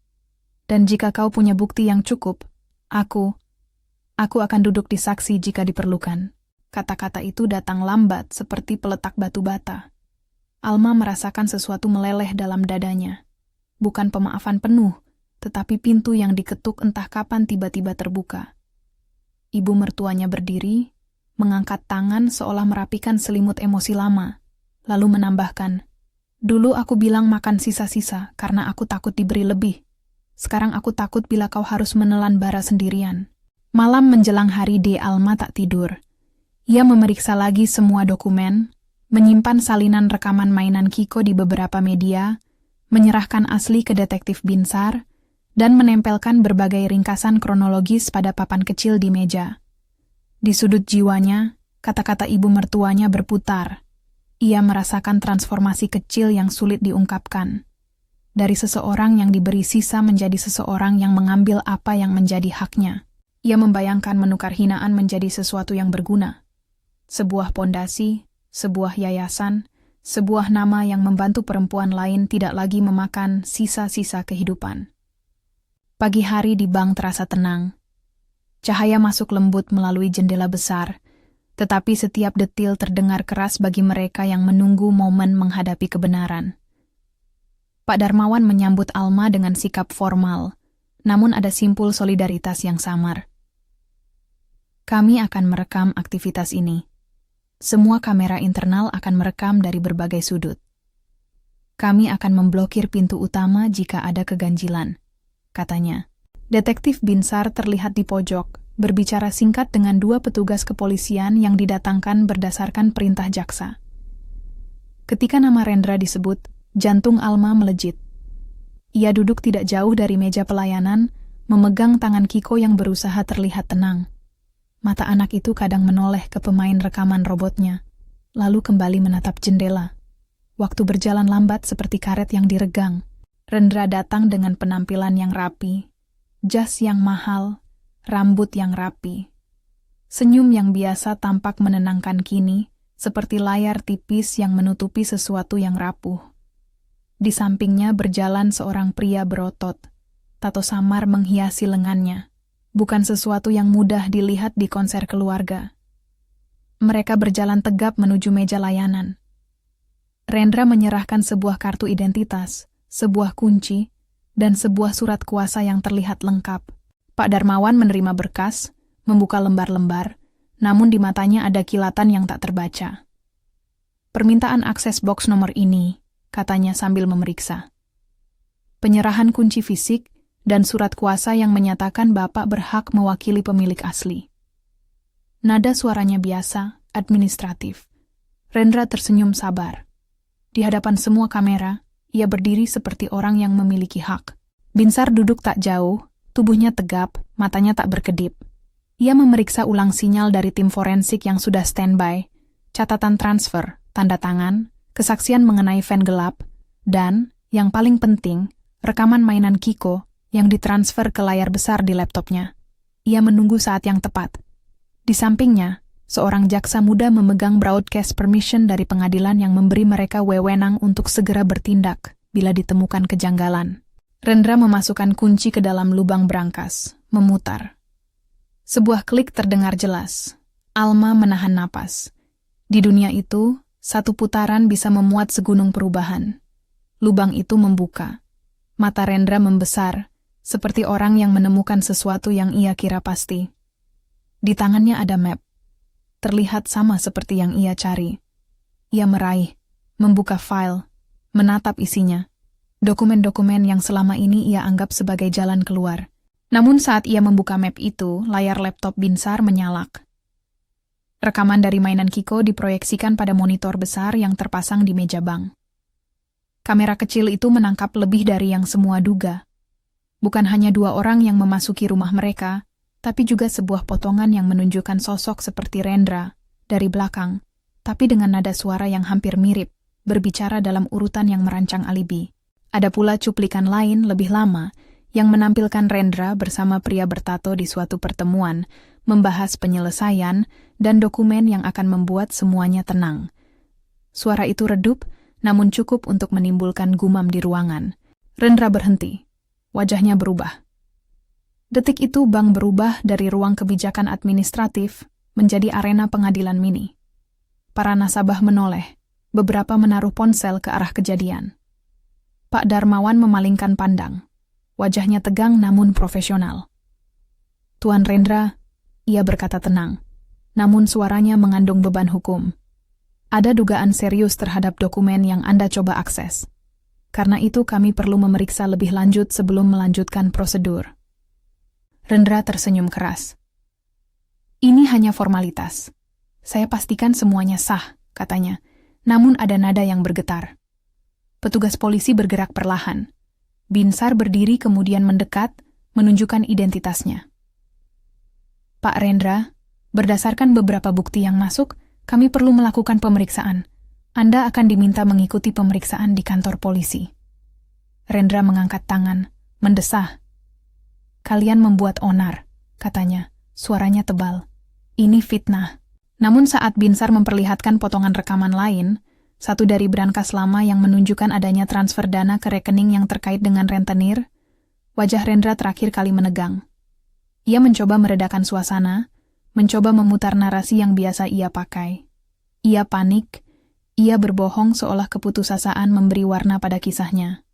Dan jika kau punya bukti yang cukup, Aku akan duduk di saksi jika diperlukan." Kata-kata itu datang lambat seperti peletak batu bata. Alma merasakan sesuatu meleleh dalam dadanya. Bukan pemaafan penuh, tetapi pintu yang diketuk entah kapan tiba-tiba terbuka. Ibu mertuanya berdiri, mengangkat tangan seolah merapikan selimut emosi lama, lalu menambahkan, "Dulu aku bilang makan sisa-sisa karena aku takut diberi lebih. Sekarang aku takut bila kau harus menelan bara sendirian." Malam menjelang hari D, Alma tak tidur. Ia memeriksa lagi semua dokumen, menyimpan salinan rekaman mainan Kiko di beberapa media, menyerahkan asli ke detektif Binsar, dan menempelkan berbagai ringkasan kronologis pada papan kecil di meja. Di sudut jiwanya, kata-kata ibu mertuanya berputar. Ia merasakan transformasi kecil yang sulit diungkapkan. Dari seseorang yang diberi sisa menjadi seseorang yang mengambil apa yang menjadi haknya. Ia membayangkan menukar hinaan menjadi sesuatu yang berguna. Sebuah pondasi, sebuah yayasan, sebuah nama yang membantu perempuan lain tidak lagi memakan sisa-sisa kehidupan. Pagi hari di bank terasa tenang. Cahaya masuk lembut melalui jendela besar, tetapi setiap detil terdengar keras bagi mereka yang menunggu momen menghadapi kebenaran. Pak Darmawan menyambut Alma dengan sikap formal, namun ada simpul solidaritas yang samar. "Kami akan merekam aktivitas ini. Semua kamera internal akan merekam dari berbagai sudut. Kami akan memblokir pintu utama jika ada keganjilan," katanya. Detektif Binsar terlihat di pojok, berbicara singkat dengan dua petugas kepolisian yang didatangkan berdasarkan perintah jaksa. Ketika nama Rendra disebut, jantung Alma melejit. Ia duduk tidak jauh dari meja pelayanan, memegang tangan Kiko yang berusaha terlihat tenang. Mata anak itu kadang menoleh ke pemain rekaman robotnya, lalu kembali menatap jendela. Waktu berjalan lambat seperti karet yang diregang. Rendra datang dengan penampilan yang rapi, jas yang mahal, rambut yang rapi. Senyum yang biasa tampak menenangkan kini, seperti layar tipis yang menutupi sesuatu yang rapuh. Di sampingnya berjalan seorang pria berotot, tato samar menghiasi lengannya. Bukan sesuatu yang mudah dilihat di konser keluarga. Mereka berjalan tegap menuju meja layanan. Rendra menyerahkan sebuah kartu identitas, sebuah kunci, dan sebuah surat kuasa yang terlihat lengkap. Pak Darmawan menerima berkas, membuka lembar-lembar, namun di matanya ada kilatan yang tak terbaca. "Permintaan akses box nomor ini," katanya sambil memeriksa. "Penyerahan kunci fisik dan surat kuasa yang menyatakan Bapak berhak mewakili pemilik asli." Nada suaranya biasa, administratif. Rendra tersenyum sabar. Di hadapan semua kamera, ia berdiri seperti orang yang memiliki hak. Binsar duduk tak jauh, tubuhnya tegap, matanya tak berkedip. Ia memeriksa ulang sinyal dari tim forensik yang sudah standby, catatan transfer, tanda tangan, kesaksian mengenai fan gelap, dan, yang paling penting, rekaman mainan Kiko yang ditransfer ke layar besar di laptopnya. Ia menunggu saat yang tepat. Di sampingnya, seorang jaksa muda memegang broadcast permission dari pengadilan yang memberi mereka wewenang untuk segera bertindak bila ditemukan kejanggalan. Rendra memasukkan kunci ke dalam lubang brankas, memutar. Sebuah klik terdengar jelas. Alma menahan napas. Di dunia itu, satu putaran bisa memuat segunung perubahan. Lubang itu membuka. Mata Rendra membesar, seperti orang yang menemukan sesuatu yang ia kira pasti. Di tangannya ada map. Terlihat sama seperti yang ia cari. Ia meraih, membuka file, menatap isinya. Dokumen-dokumen yang selama ini ia anggap sebagai jalan keluar. Namun saat ia membuka map itu, layar laptop Binsar menyalak. Rekaman dari mainan Kiko diproyeksikan pada monitor besar yang terpasang di meja bank. Kamera kecil itu menangkap lebih dari yang semua duga. Bukan hanya 2 orang yang memasuki rumah mereka, tapi juga sebuah potongan yang menunjukkan sosok seperti Rendra dari belakang, tapi dengan nada suara yang hampir mirip, berbicara dalam urutan yang merancang alibi. Ada pula cuplikan lain lebih lama yang menampilkan Rendra bersama pria bertato di suatu pertemuan, membahas penyelesaian dan dokumen yang akan membuat semuanya tenang. Suara itu redup, namun cukup untuk menimbulkan gumam di ruangan. Rendra berhenti. Wajahnya berubah. Detik itu bank berubah dari ruang kebijakan administratif menjadi arena pengadilan mini. Para nasabah menoleh, beberapa menaruh ponsel ke arah kejadian. Pak Darmawan memalingkan pandang. Wajahnya tegang namun profesional. "Tuan Rendra," ia berkata tenang, namun suaranya mengandung beban hukum. "Ada dugaan serius terhadap dokumen yang Anda coba akses. Karena itu kami perlu memeriksa lebih lanjut sebelum melanjutkan prosedur." Rendra tersenyum keras. "Ini hanya formalitas. Saya pastikan semuanya sah," katanya, namun ada nada yang bergetar. Petugas polisi bergerak perlahan. Binsar berdiri kemudian mendekat, menunjukkan identitasnya. "Pak Rendra, berdasarkan beberapa bukti yang masuk, kami perlu melakukan pemeriksaan. Anda akan diminta mengikuti pemeriksaan di kantor polisi." Rendra mengangkat tangan, mendesah. "Kalian membuat onar," katanya, suaranya tebal. "Ini fitnah." Namun saat Binsar memperlihatkan potongan rekaman lain, satu dari brankas lama yang menunjukkan adanya transfer dana ke rekening yang terkait dengan rentenir, wajah Rendra terakhir kali menegang. Ia mencoba meredakan suasana, mencoba memutar narasi yang biasa ia pakai. Ia panik, ia berbohong seolah keputusasaan memberi warna pada kisahnya.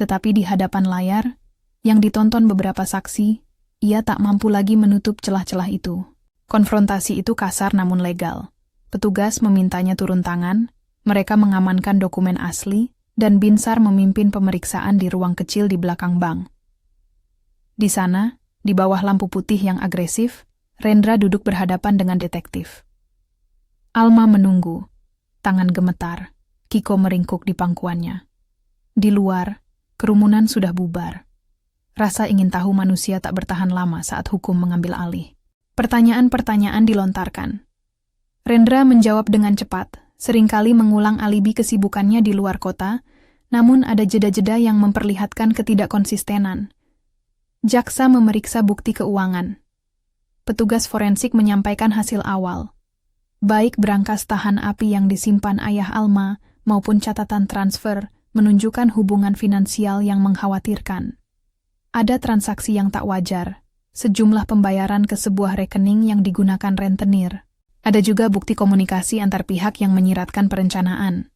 Tetapi di hadapan layar, yang ditonton beberapa saksi, ia tak mampu lagi menutup celah-celah itu. Konfrontasi itu kasar namun legal. Petugas memintanya turun tangan, mereka mengamankan dokumen asli, dan Binsar memimpin pemeriksaan di ruang kecil di belakang bank. Di sana, di bawah lampu putih yang agresif, Rendra duduk berhadapan dengan detektif. Alma menunggu, tangan gemetar, Kiko meringkuk di pangkuannya. Di luar, kerumunan sudah bubar. Rasa ingin tahu manusia tak bertahan lama saat hukum mengambil alih. Pertanyaan-pertanyaan dilontarkan. Rendra menjawab dengan cepat, seringkali mengulang alibi kesibukannya di luar kota, namun ada jeda-jeda yang memperlihatkan ketidakkonsistenan. Jaksa memeriksa bukti keuangan. Petugas forensik menyampaikan hasil awal. Baik brankas tahan api yang disimpan ayah Alma maupun catatan transfer menunjukkan hubungan finansial yang mengkhawatirkan. Ada transaksi yang tak wajar, sejumlah pembayaran ke sebuah rekening yang digunakan rentenir. Ada juga bukti komunikasi antar pihak yang menyiratkan perencanaan.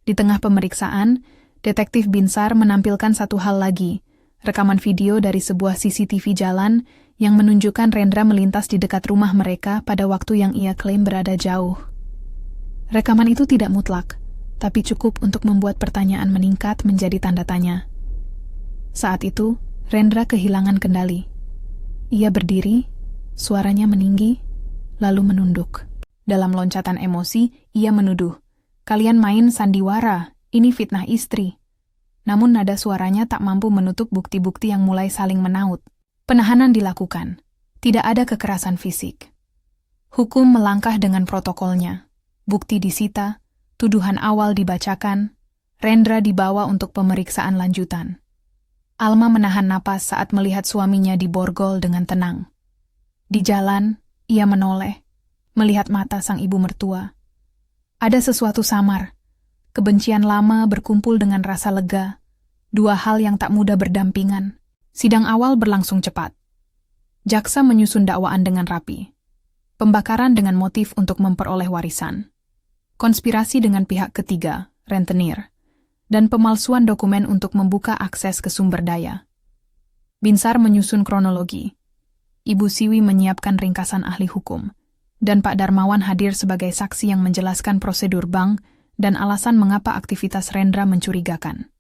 Di tengah pemeriksaan, Detektif Binsar menampilkan satu hal lagi, rekaman video dari sebuah CCTV jalan yang menunjukkan Rendra melintas di dekat rumah mereka pada waktu yang ia klaim berada jauh. Rekaman itu tidak mutlak, tapi cukup untuk membuat pertanyaan meningkat menjadi tanda tanya. Saat itu, Rendra kehilangan kendali. Ia berdiri, suaranya meninggi, lalu menunduk. Dalam loncatan emosi, ia menuduh, "Kalian main sandiwara, ini fitnah istri." Namun nada suaranya tak mampu menutup bukti-bukti yang mulai saling menaut. Penahanan dilakukan. Tidak ada kekerasan fisik. Hukum melangkah dengan protokolnya. Bukti disita, tuduhan awal dibacakan, Rendra dibawa untuk pemeriksaan lanjutan. Alma menahan napas saat melihat suaminya diborgol dengan tenang. Di jalan, ia menoleh, melihat mata sang ibu mertua. Ada sesuatu samar. Kebencian lama berkumpul dengan rasa lega. Dua hal yang tak mudah berdampingan. Sidang awal berlangsung cepat. Jaksa menyusun dakwaan dengan rapi. Pembakaran dengan motif untuk memperoleh warisan. Konspirasi dengan pihak ketiga, rentenir. Dan pemalsuan dokumen untuk membuka akses ke sumber daya. Binsar menyusun kronologi. Ibu Siwi menyiapkan ringkasan ahli hukum. Dan Pak Darmawan hadir sebagai saksi yang menjelaskan prosedur bank dan alasan mengapa aktivitas Rendra mencurigakan.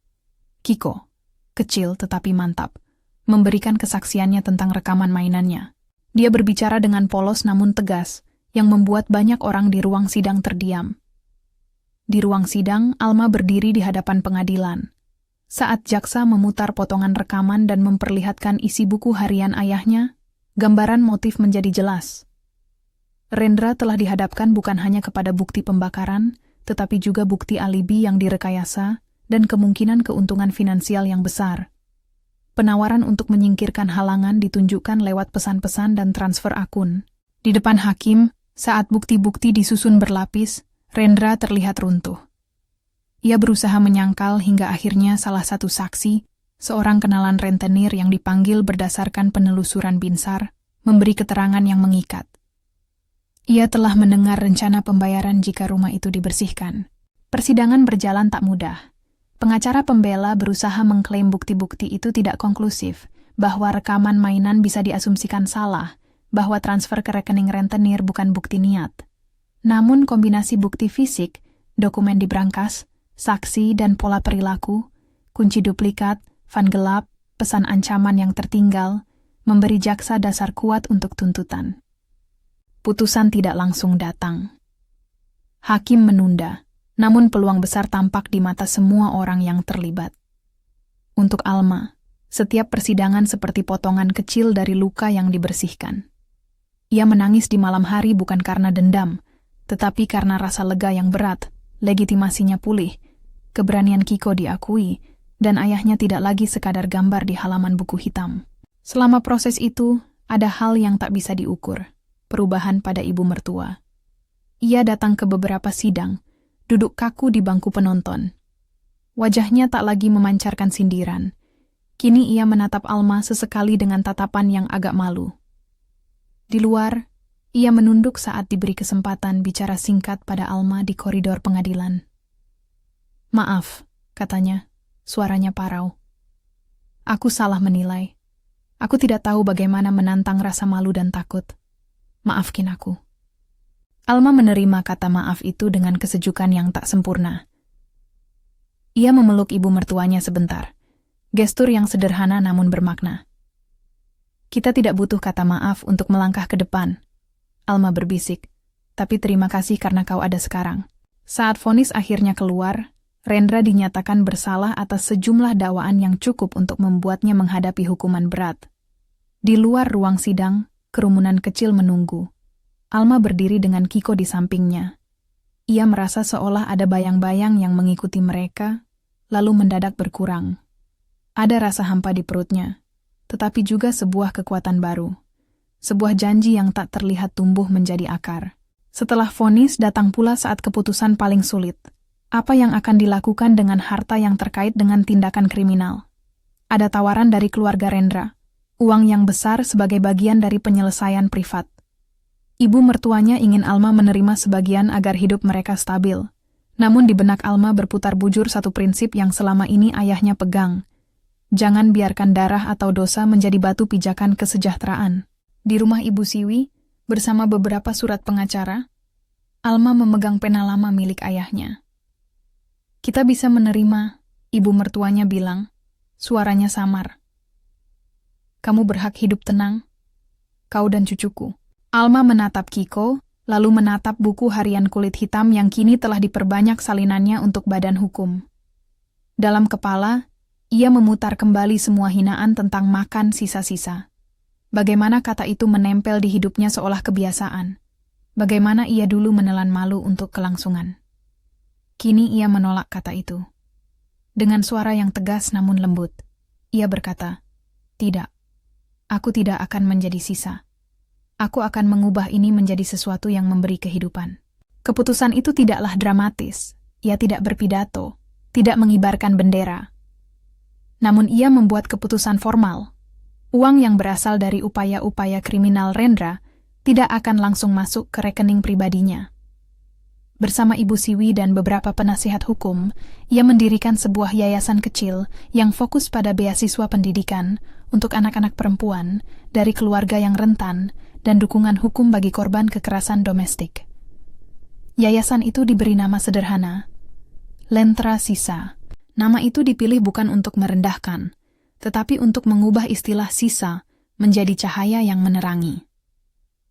Kiko, kecil tetapi mantap, memberikan kesaksiannya tentang rekaman mainannya. Dia berbicara dengan polos namun tegas, yang membuat banyak orang di ruang sidang terdiam. Di ruang sidang, Alma berdiri di hadapan pengadilan. Saat jaksa memutar potongan rekaman dan memperlihatkan isi buku harian ayahnya, gambaran motif menjadi jelas. Rendra telah dihadapkan bukan hanya kepada bukti pembakaran, tetapi juga bukti alibi yang direkayasa dan kemungkinan keuntungan finansial yang besar. Penawaran untuk menyingkirkan halangan ditunjukkan lewat pesan-pesan dan transfer akun. Di depan hakim, saat bukti-bukti disusun berlapis, Rendra terlihat runtuh. Ia berusaha menyangkal hingga akhirnya salah satu saksi, seorang kenalan rentenir yang dipanggil berdasarkan penelusuran Binsar, memberi keterangan yang mengikat. Ia telah mendengar rencana pembayaran jika rumah itu dibersihkan. Persidangan berjalan tak mudah. Pengacara pembela berusaha mengklaim bukti-bukti itu tidak konklusif, bahwa rekaman mainan bisa diasumsikan salah, bahwa transfer ke rekening rentenir bukan bukti niat. Namun kombinasi bukti fisik, dokumen di brankas, saksi dan pola perilaku, kunci duplikat, van gelap, pesan ancaman yang tertinggal, memberi jaksa dasar kuat untuk tuntutan. Putusan tidak langsung datang. Hakim menunda, namun peluang besar tampak di mata semua orang yang terlibat. Untuk Alma, setiap persidangan seperti potongan kecil dari luka yang dibersihkan. Ia menangis di malam hari bukan karena dendam, tetapi karena rasa lega yang berat, legitimasinya pulih, keberanian Kiko diakui, dan ayahnya tidak lagi sekadar gambar di halaman buku hitam. Selama proses itu, ada hal yang tak bisa diukur, perubahan pada ibu mertua. Ia datang ke beberapa sidang, duduk kaku di bangku penonton. Wajahnya tak lagi memancarkan sindiran. Kini ia menatap Alma sesekali dengan tatapan yang agak malu. Di luar, ia menunduk saat diberi kesempatan bicara singkat pada Alma di koridor pengadilan. "Maaf," katanya, suaranya parau. "Aku salah menilai. Aku tidak tahu bagaimana menantang rasa malu dan takut. Maafkin aku." Alma menerima kata maaf itu dengan kesejukan yang tak sempurna. Ia memeluk ibu mertuanya sebentar. Gestur yang sederhana namun bermakna. "Kita tidak butuh kata maaf untuk melangkah ke depan," Alma berbisik, "tapi terima kasih karena kau ada sekarang." Saat vonis akhirnya keluar, Rendra dinyatakan bersalah atas sejumlah dakwaan yang cukup untuk membuatnya menghadapi hukuman berat. Di luar ruang sidang, kerumunan kecil menunggu. Alma berdiri dengan Kiko di sampingnya. Ia merasa seolah ada bayang-bayang yang mengikuti mereka, lalu mendadak berkurang. Ada rasa hampa di perutnya, tetapi juga sebuah kekuatan baru. Sebuah janji yang tak terlihat tumbuh menjadi akar. Setelah vonis datang pula saat keputusan paling sulit. Apa yang akan dilakukan dengan harta yang terkait dengan tindakan kriminal? Ada tawaran dari keluarga Rendra, uang yang besar sebagai bagian dari penyelesaian privat. Ibu mertuanya ingin Alma menerima sebagian agar hidup mereka stabil. Namun di benak Alma berputar bujur satu prinsip yang selama ini ayahnya pegang. Jangan biarkan darah atau dosa menjadi batu pijakan kesejahteraan. Di rumah Ibu Siwi, bersama beberapa surat pengacara, Alma memegang pena lama milik ayahnya. Kita bisa menerima, ibu mertuanya bilang, suaranya samar. Kamu berhak hidup tenang, kau dan cucuku. Alma menatap Kiko, lalu menatap buku harian kulit hitam yang kini telah diperbanyak salinannya untuk badan hukum. Dalam kepala, ia memutar kembali semua hinaan tentang makan sisa-sisa. Bagaimana kata itu menempel di hidupnya seolah kebiasaan. Bagaimana ia dulu menelan malu untuk kelangsungan. Kini ia menolak kata itu. Dengan suara yang tegas namun lembut, ia berkata, "Tidak, aku tidak akan menjadi sisa. Aku akan mengubah ini menjadi sesuatu yang memberi kehidupan." Keputusan itu tidaklah dramatis. Ia tidak berpidato, tidak mengibarkan bendera. Namun ia membuat keputusan formal. Uang yang berasal dari upaya-upaya kriminal Rendra tidak akan langsung masuk ke rekening pribadinya. Bersama Ibu Siwi dan beberapa penasihat hukum, ia mendirikan sebuah yayasan kecil yang fokus pada beasiswa pendidikan untuk anak-anak perempuan dari keluarga yang rentan dan dukungan hukum bagi korban kekerasan domestik. Yayasan itu diberi nama sederhana, Lentera Sisa. Nama itu dipilih bukan untuk merendahkan, tetapi untuk mengubah istilah sisa menjadi cahaya yang menerangi.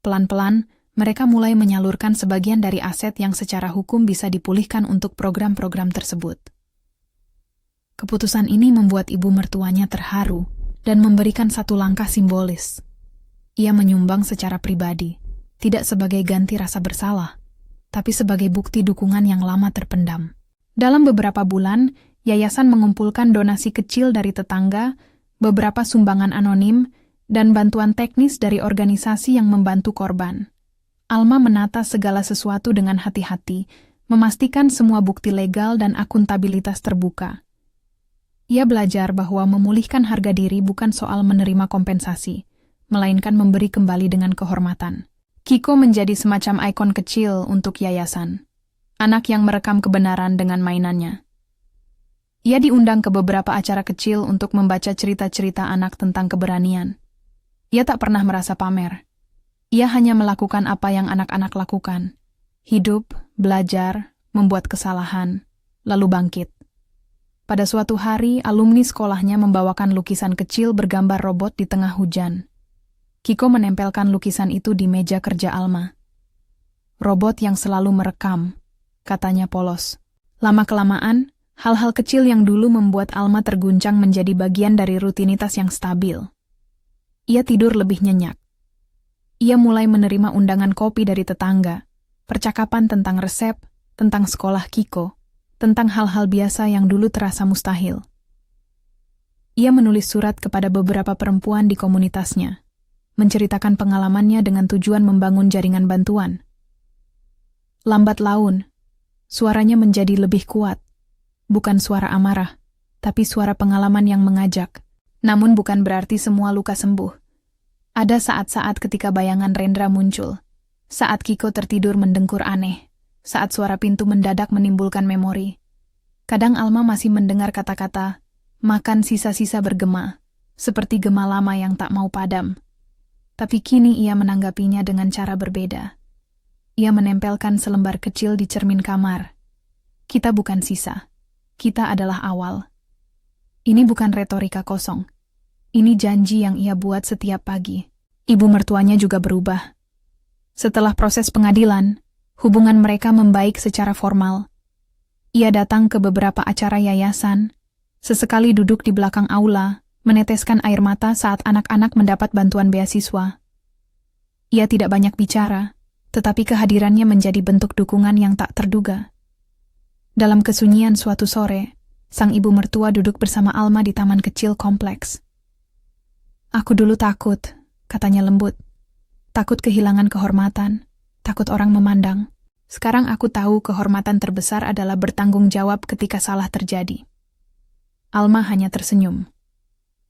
Pelan-pelan, mereka mulai menyalurkan sebagian dari aset yang secara hukum bisa dipulihkan untuk program-program tersebut. Keputusan ini membuat ibu mertuanya terharu dan memberikan satu langkah simbolis. Ia menyumbang secara pribadi, tidak sebagai ganti rasa bersalah, tapi sebagai bukti dukungan yang lama terpendam. Dalam beberapa bulan, yayasan mengumpulkan donasi kecil dari tetangga, beberapa sumbangan anonim, dan bantuan teknis dari organisasi yang membantu korban. Alma menata segala sesuatu dengan hati-hati, memastikan semua bukti legal dan akuntabilitas terbuka. Ia belajar bahwa memulihkan harga diri bukan soal menerima kompensasi, melainkan memberi kembali dengan kehormatan. Kiko menjadi semacam ikon kecil untuk yayasan. Anak yang merekam kebenaran dengan mainannya. Ia diundang ke beberapa acara kecil untuk membaca cerita-cerita anak tentang keberanian. Ia tak pernah merasa pamer. Ia hanya melakukan apa yang anak-anak lakukan. Hidup, belajar, membuat kesalahan, lalu bangkit. Pada suatu hari, alumni sekolahnya membawakan lukisan kecil bergambar robot di tengah hujan. Kiko menempelkan lukisan itu di meja kerja Alma. Robot yang selalu merekam, katanya polos. Lama-kelamaan, hal-hal kecil yang dulu membuat Alma terguncang menjadi bagian dari rutinitas yang stabil. Ia tidur lebih nyenyak. Ia mulai menerima undangan kopi dari tetangga, percakapan tentang resep, tentang sekolah Kiko, tentang hal-hal biasa yang dulu terasa mustahil. Ia menulis surat kepada beberapa perempuan di komunitasnya, menceritakan pengalamannya dengan tujuan membangun jaringan bantuan. Lambat laun, suaranya menjadi lebih kuat. Bukan suara amarah, tapi suara pengalaman yang mengajak. Namun bukan berarti semua luka sembuh. Ada saat-saat ketika bayangan Rendra muncul. Saat Kiko tertidur mendengkur aneh. Saat suara pintu mendadak menimbulkan memori. Kadang Alma masih mendengar kata-kata, makan sisa-sisa bergema, seperti gema lama yang tak mau padam. Tapi kini ia menanggapinya dengan cara berbeda. Ia menempelkan selembar kecil di cermin kamar. Kita bukan sisa. Kita adalah awal. Ini bukan retorika kosong. Ini janji yang ia buat setiap pagi. Ibu mertuanya juga berubah. Setelah proses pengadilan, hubungan mereka membaik secara formal. Ia datang ke beberapa acara yayasan, sesekali duduk di belakang aula, meneteskan air mata saat anak-anak mendapat bantuan beasiswa. Ia tidak banyak bicara, tetapi kehadirannya menjadi bentuk dukungan yang tak terduga. Dalam kesunyian suatu sore, sang ibu mertua duduk bersama Alma di taman kecil kompleks. Aku dulu takut, katanya lembut. Takut kehilangan kehormatan, takut orang memandang. Sekarang aku tahu kehormatan terbesar adalah bertanggung jawab ketika salah terjadi. Alma hanya tersenyum.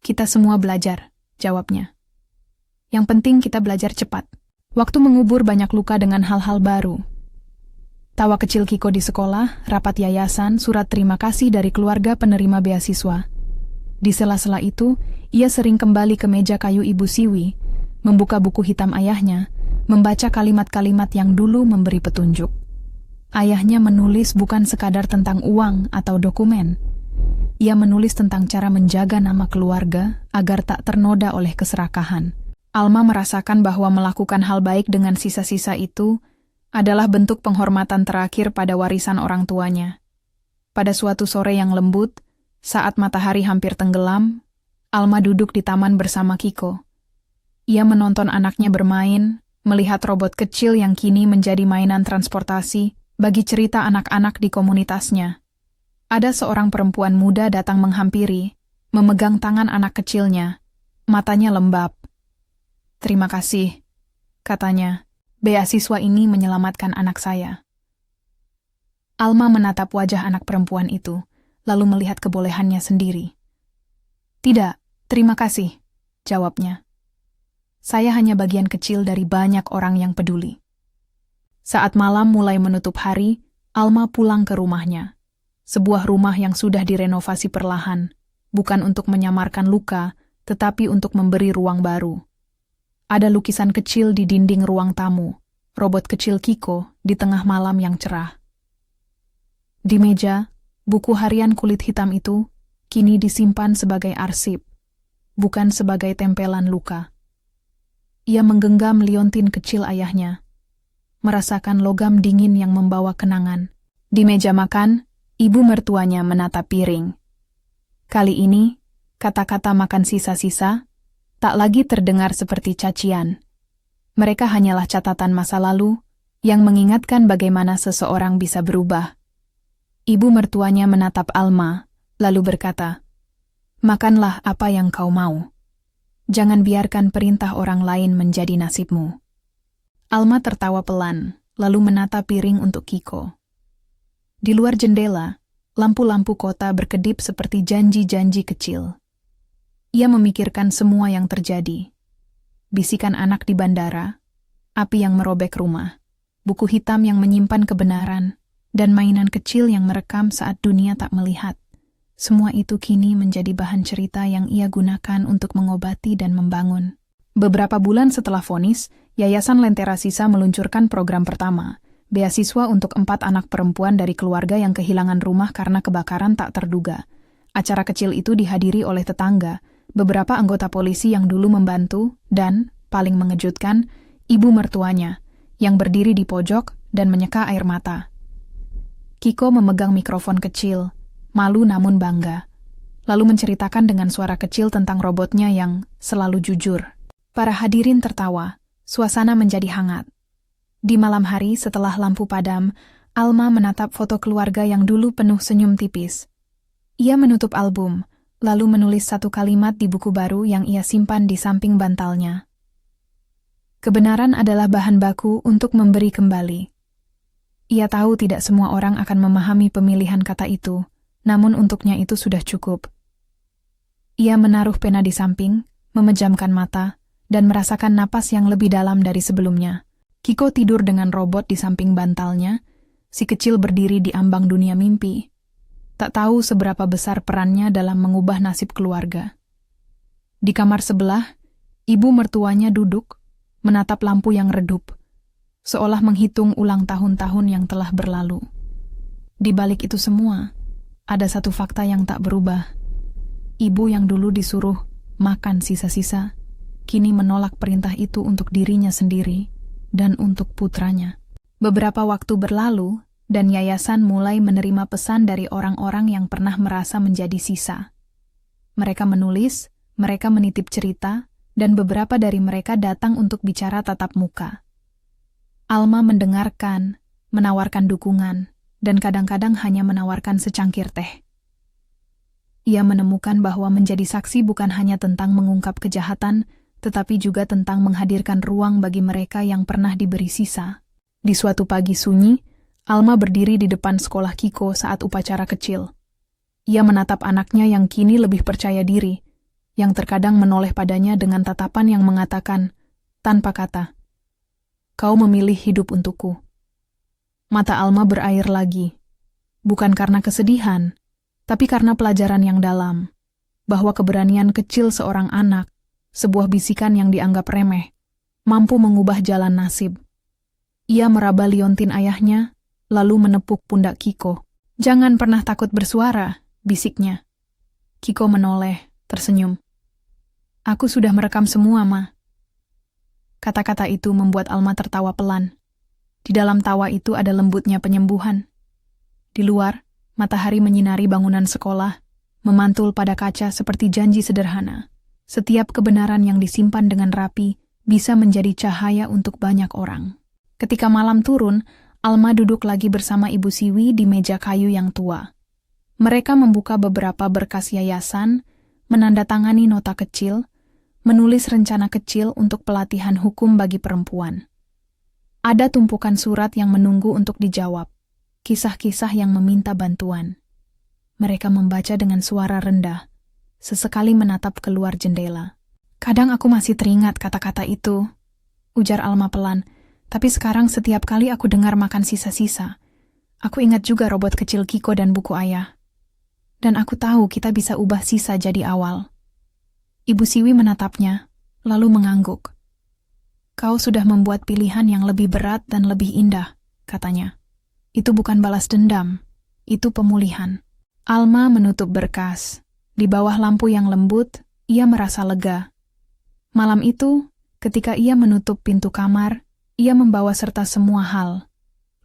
Kita semua belajar, jawabnya. Yang penting kita belajar cepat. Waktu mengubur banyak luka dengan hal-hal baru. Tawa kecil Kiko di sekolah, rapat yayasan, surat terima kasih dari keluarga penerima beasiswa. Di sela-sela itu, ia sering kembali ke meja kayu Ibu Siwi, membuka buku hitam ayahnya, membaca kalimat-kalimat yang dulu memberi petunjuk. Ayahnya menulis bukan sekadar tentang uang atau dokumen. Ia menulis tentang cara menjaga nama keluarga agar tak ternoda oleh keserakahan. Alma merasakan bahwa melakukan hal baik dengan sisa-sisa itu adalah bentuk penghormatan terakhir pada warisan orang tuanya. Pada suatu sore yang lembut, saat matahari hampir tenggelam, Alma duduk di taman bersama Kiko. Ia menonton anaknya bermain, melihat robot kecil yang kini menjadi mainan transportasi bagi cerita anak-anak di komunitasnya. Ada seorang perempuan muda datang menghampiri, memegang tangan anak kecilnya, matanya lembab. "Terima kasih," katanya. "Beasiswa ini menyelamatkan anak saya." Alma menatap wajah anak perempuan itu, lalu melihat kebolehannya sendiri. "Tidak, terima kasih," jawabnya. "Saya hanya bagian kecil dari banyak orang yang peduli." Saat malam mulai menutup hari, Alma pulang ke rumahnya. Sebuah rumah yang sudah direnovasi perlahan, bukan untuk menyamarkan luka, tetapi untuk memberi ruang baru. Ada lukisan kecil di dinding ruang tamu, robot kecil Kiko di tengah malam yang cerah. Di meja, buku harian kulit hitam itu kini disimpan sebagai arsip, bukan sebagai tempelan luka. Ia menggenggam liontin kecil ayahnya, merasakan logam dingin yang membawa kenangan. Di meja makan, ibu mertuanya menatap piring. Kali ini, kata-kata makan sisa-sisa tak lagi terdengar seperti cacian. Mereka hanyalah catatan masa lalu yang mengingatkan bagaimana seseorang bisa berubah. Ibu mertuanya menatap Alma, lalu berkata, "Makanlah apa yang kau mau. Jangan biarkan perintah orang lain menjadi nasibmu." Alma tertawa pelan, lalu menata piring untuk Kiko. Di luar jendela, lampu-lampu kota berkedip seperti janji-janji kecil. Ia memikirkan semua yang terjadi. Bisikan anak di bandara, api yang merobek rumah, buku hitam yang menyimpan kebenaran, dan mainan kecil yang merekam saat dunia tak melihat. Semua itu kini menjadi bahan cerita yang ia gunakan untuk mengobati dan membangun. Beberapa bulan setelah vonis, Yayasan Lentera Sisa meluncurkan program pertama, beasiswa untuk 4 anak perempuan dari keluarga yang kehilangan rumah karena kebakaran tak terduga. Acara kecil itu dihadiri oleh tetangga, beberapa anggota polisi yang dulu membantu, dan, paling mengejutkan, ibu mertuanya, yang berdiri di pojok dan menyeka air mata. Kiko memegang mikrofon kecil, malu namun bangga, lalu menceritakan dengan suara kecil tentang robotnya yang selalu jujur. Para hadirin tertawa, suasana menjadi hangat. Di malam hari setelah lampu padam, Alma menatap foto keluarga yang dulu penuh senyum tipis. Ia menutup album, lalu menulis satu kalimat di buku baru yang ia simpan di samping bantalnya. Kebenaran adalah bahan baku untuk memberi kembali. Ia tahu tidak semua orang akan memahami pemilihan kata itu, namun untuknya itu sudah cukup. Ia menaruh pena di samping, memejamkan mata, dan merasakan napas yang lebih dalam dari sebelumnya. Kiko tidur dengan robot di samping bantalnya, si kecil berdiri di ambang dunia mimpi. Tak tahu seberapa besar perannya dalam mengubah nasib keluarga. Di kamar sebelah, ibu mertuanya duduk, menatap lampu yang redup, seolah menghitung ulang tahun-tahun yang telah berlalu. Di balik itu semua, ada satu fakta yang tak berubah. Ibu yang dulu disuruh makan sisa-sisa, kini menolak perintah itu untuk dirinya sendiri dan untuk putranya. Beberapa waktu berlalu, dan yayasan mulai menerima pesan dari orang-orang yang pernah merasa menjadi sisa. Mereka menulis, mereka menitip cerita, dan beberapa dari mereka datang untuk bicara tatap muka. Alma mendengarkan, menawarkan dukungan, dan kadang-kadang hanya menawarkan secangkir teh. Ia menemukan bahwa menjadi saksi bukan hanya tentang mengungkap kejahatan, tetapi juga tentang menghadirkan ruang bagi mereka yang pernah diberi sisa. Di suatu pagi sunyi, Alma berdiri di depan sekolah Kiko saat upacara kecil. Ia menatap anaknya yang kini lebih percaya diri. yang terkadang menoleh padanya dengan tatapan yang mengatakan, tanpa kata, "Kau memilih hidup untukku." Mata Alma berair lagi, bukan karena kesedihan, tapi karena pelajaran yang dalam, bahwa keberanian kecil seorang anak, sebuah bisikan yang dianggap remeh, mampu mengubah jalan nasib. Ia meraba liontin ayahnya, lalu menepuk pundak Kiko. "Jangan pernah takut bersuara," bisiknya. Kiko menoleh, tersenyum. "Aku sudah merekam semua, Ma." Kata-kata itu membuat Alma tertawa pelan. Di dalam tawa itu ada lembutnya penyembuhan. Di luar, matahari menyinari bangunan sekolah, memantul pada kaca seperti janji sederhana. Setiap kebenaran yang disimpan dengan rapi bisa menjadi cahaya untuk banyak orang. Ketika malam turun, Alma duduk lagi bersama Ibu Siwi di meja kayu yang tua. Mereka membuka beberapa berkas yayasan, menandatangani nota kecil, menulis rencana kecil untuk pelatihan hukum bagi perempuan. Ada tumpukan surat yang menunggu untuk dijawab, kisah-kisah yang meminta bantuan. Mereka membaca dengan suara rendah, sesekali menatap keluar jendela. "Kadang aku masih teringat kata-kata itu," ujar Alma pelan, "tapi sekarang setiap kali aku dengar makan sisa-sisa, aku ingat juga robot kecil Kiko dan buku ayah. Dan aku tahu kita bisa ubah sisa jadi awal." Ibu Siwi menatapnya, lalu mengangguk. "Kau sudah membuat pilihan yang lebih berat dan lebih indah," katanya. "Itu bukan balas dendam, itu pemulihan." Alma menutup berkas. Di bawah lampu yang lembut, ia merasa lega. Malam itu, ketika ia menutup pintu kamar, ia membawa serta semua hal.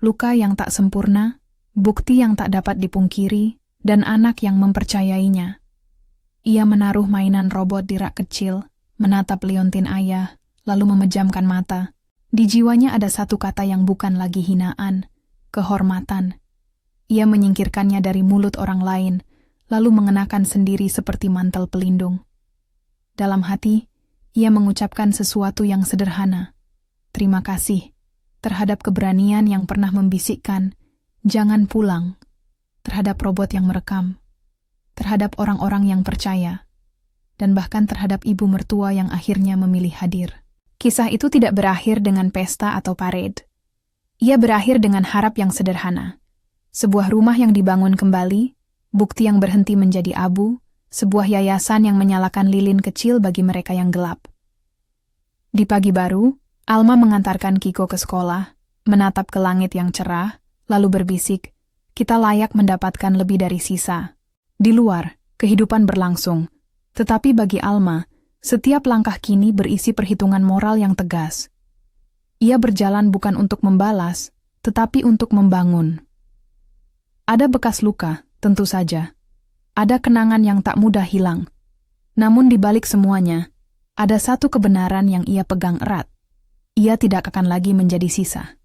Luka yang tak sempurna, bukti yang tak dapat dipungkiri, dan anak yang mempercayainya. Ia menaruh mainan robot di rak kecil, menatap liontin ayah, lalu memejamkan mata. Di jiwanya ada satu kata yang bukan lagi hinaan, kehormatan. Ia menyingkirkannya dari mulut orang lain, lalu mengenakan sendiri seperti mantel pelindung. Dalam hati, ia mengucapkan sesuatu yang sederhana. Terima kasih terhadap keberanian yang pernah membisikkan, "Jangan pulang," terhadap robot yang merekam, terhadap orang-orang yang percaya, dan bahkan terhadap ibu mertua yang akhirnya memilih hadir. Kisah itu tidak berakhir dengan pesta atau parade. Ia berakhir dengan harap yang sederhana. Sebuah rumah yang dibangun kembali, bukti yang berhenti menjadi abu, sebuah yayasan yang menyalakan lilin kecil bagi mereka yang gelap. Di pagi baru, Alma mengantarkan Kiko ke sekolah, menatap ke langit yang cerah, lalu berbisik, "Kita layak mendapatkan lebih dari sisa." Di luar, kehidupan berlangsung, tetapi bagi Alma, setiap langkah kini berisi perhitungan moral yang tegas. Ia berjalan bukan untuk membalas, tetapi untuk membangun. Ada bekas luka, tentu saja. Ada kenangan yang tak mudah hilang. Namun di balik semuanya, ada satu kebenaran yang ia pegang erat. Ia tidak akan lagi menjadi sisa.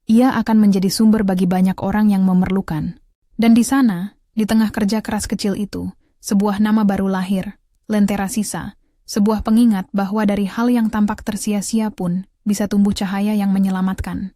Ia akan menjadi sumber bagi banyak orang yang memerlukan. Dan di sana, di tengah kerja keras kecil itu, sebuah nama baru lahir, Lentera Sisa, sebuah pengingat bahwa dari hal yang tampak tersia-sia pun bisa tumbuh cahaya yang menyelamatkan.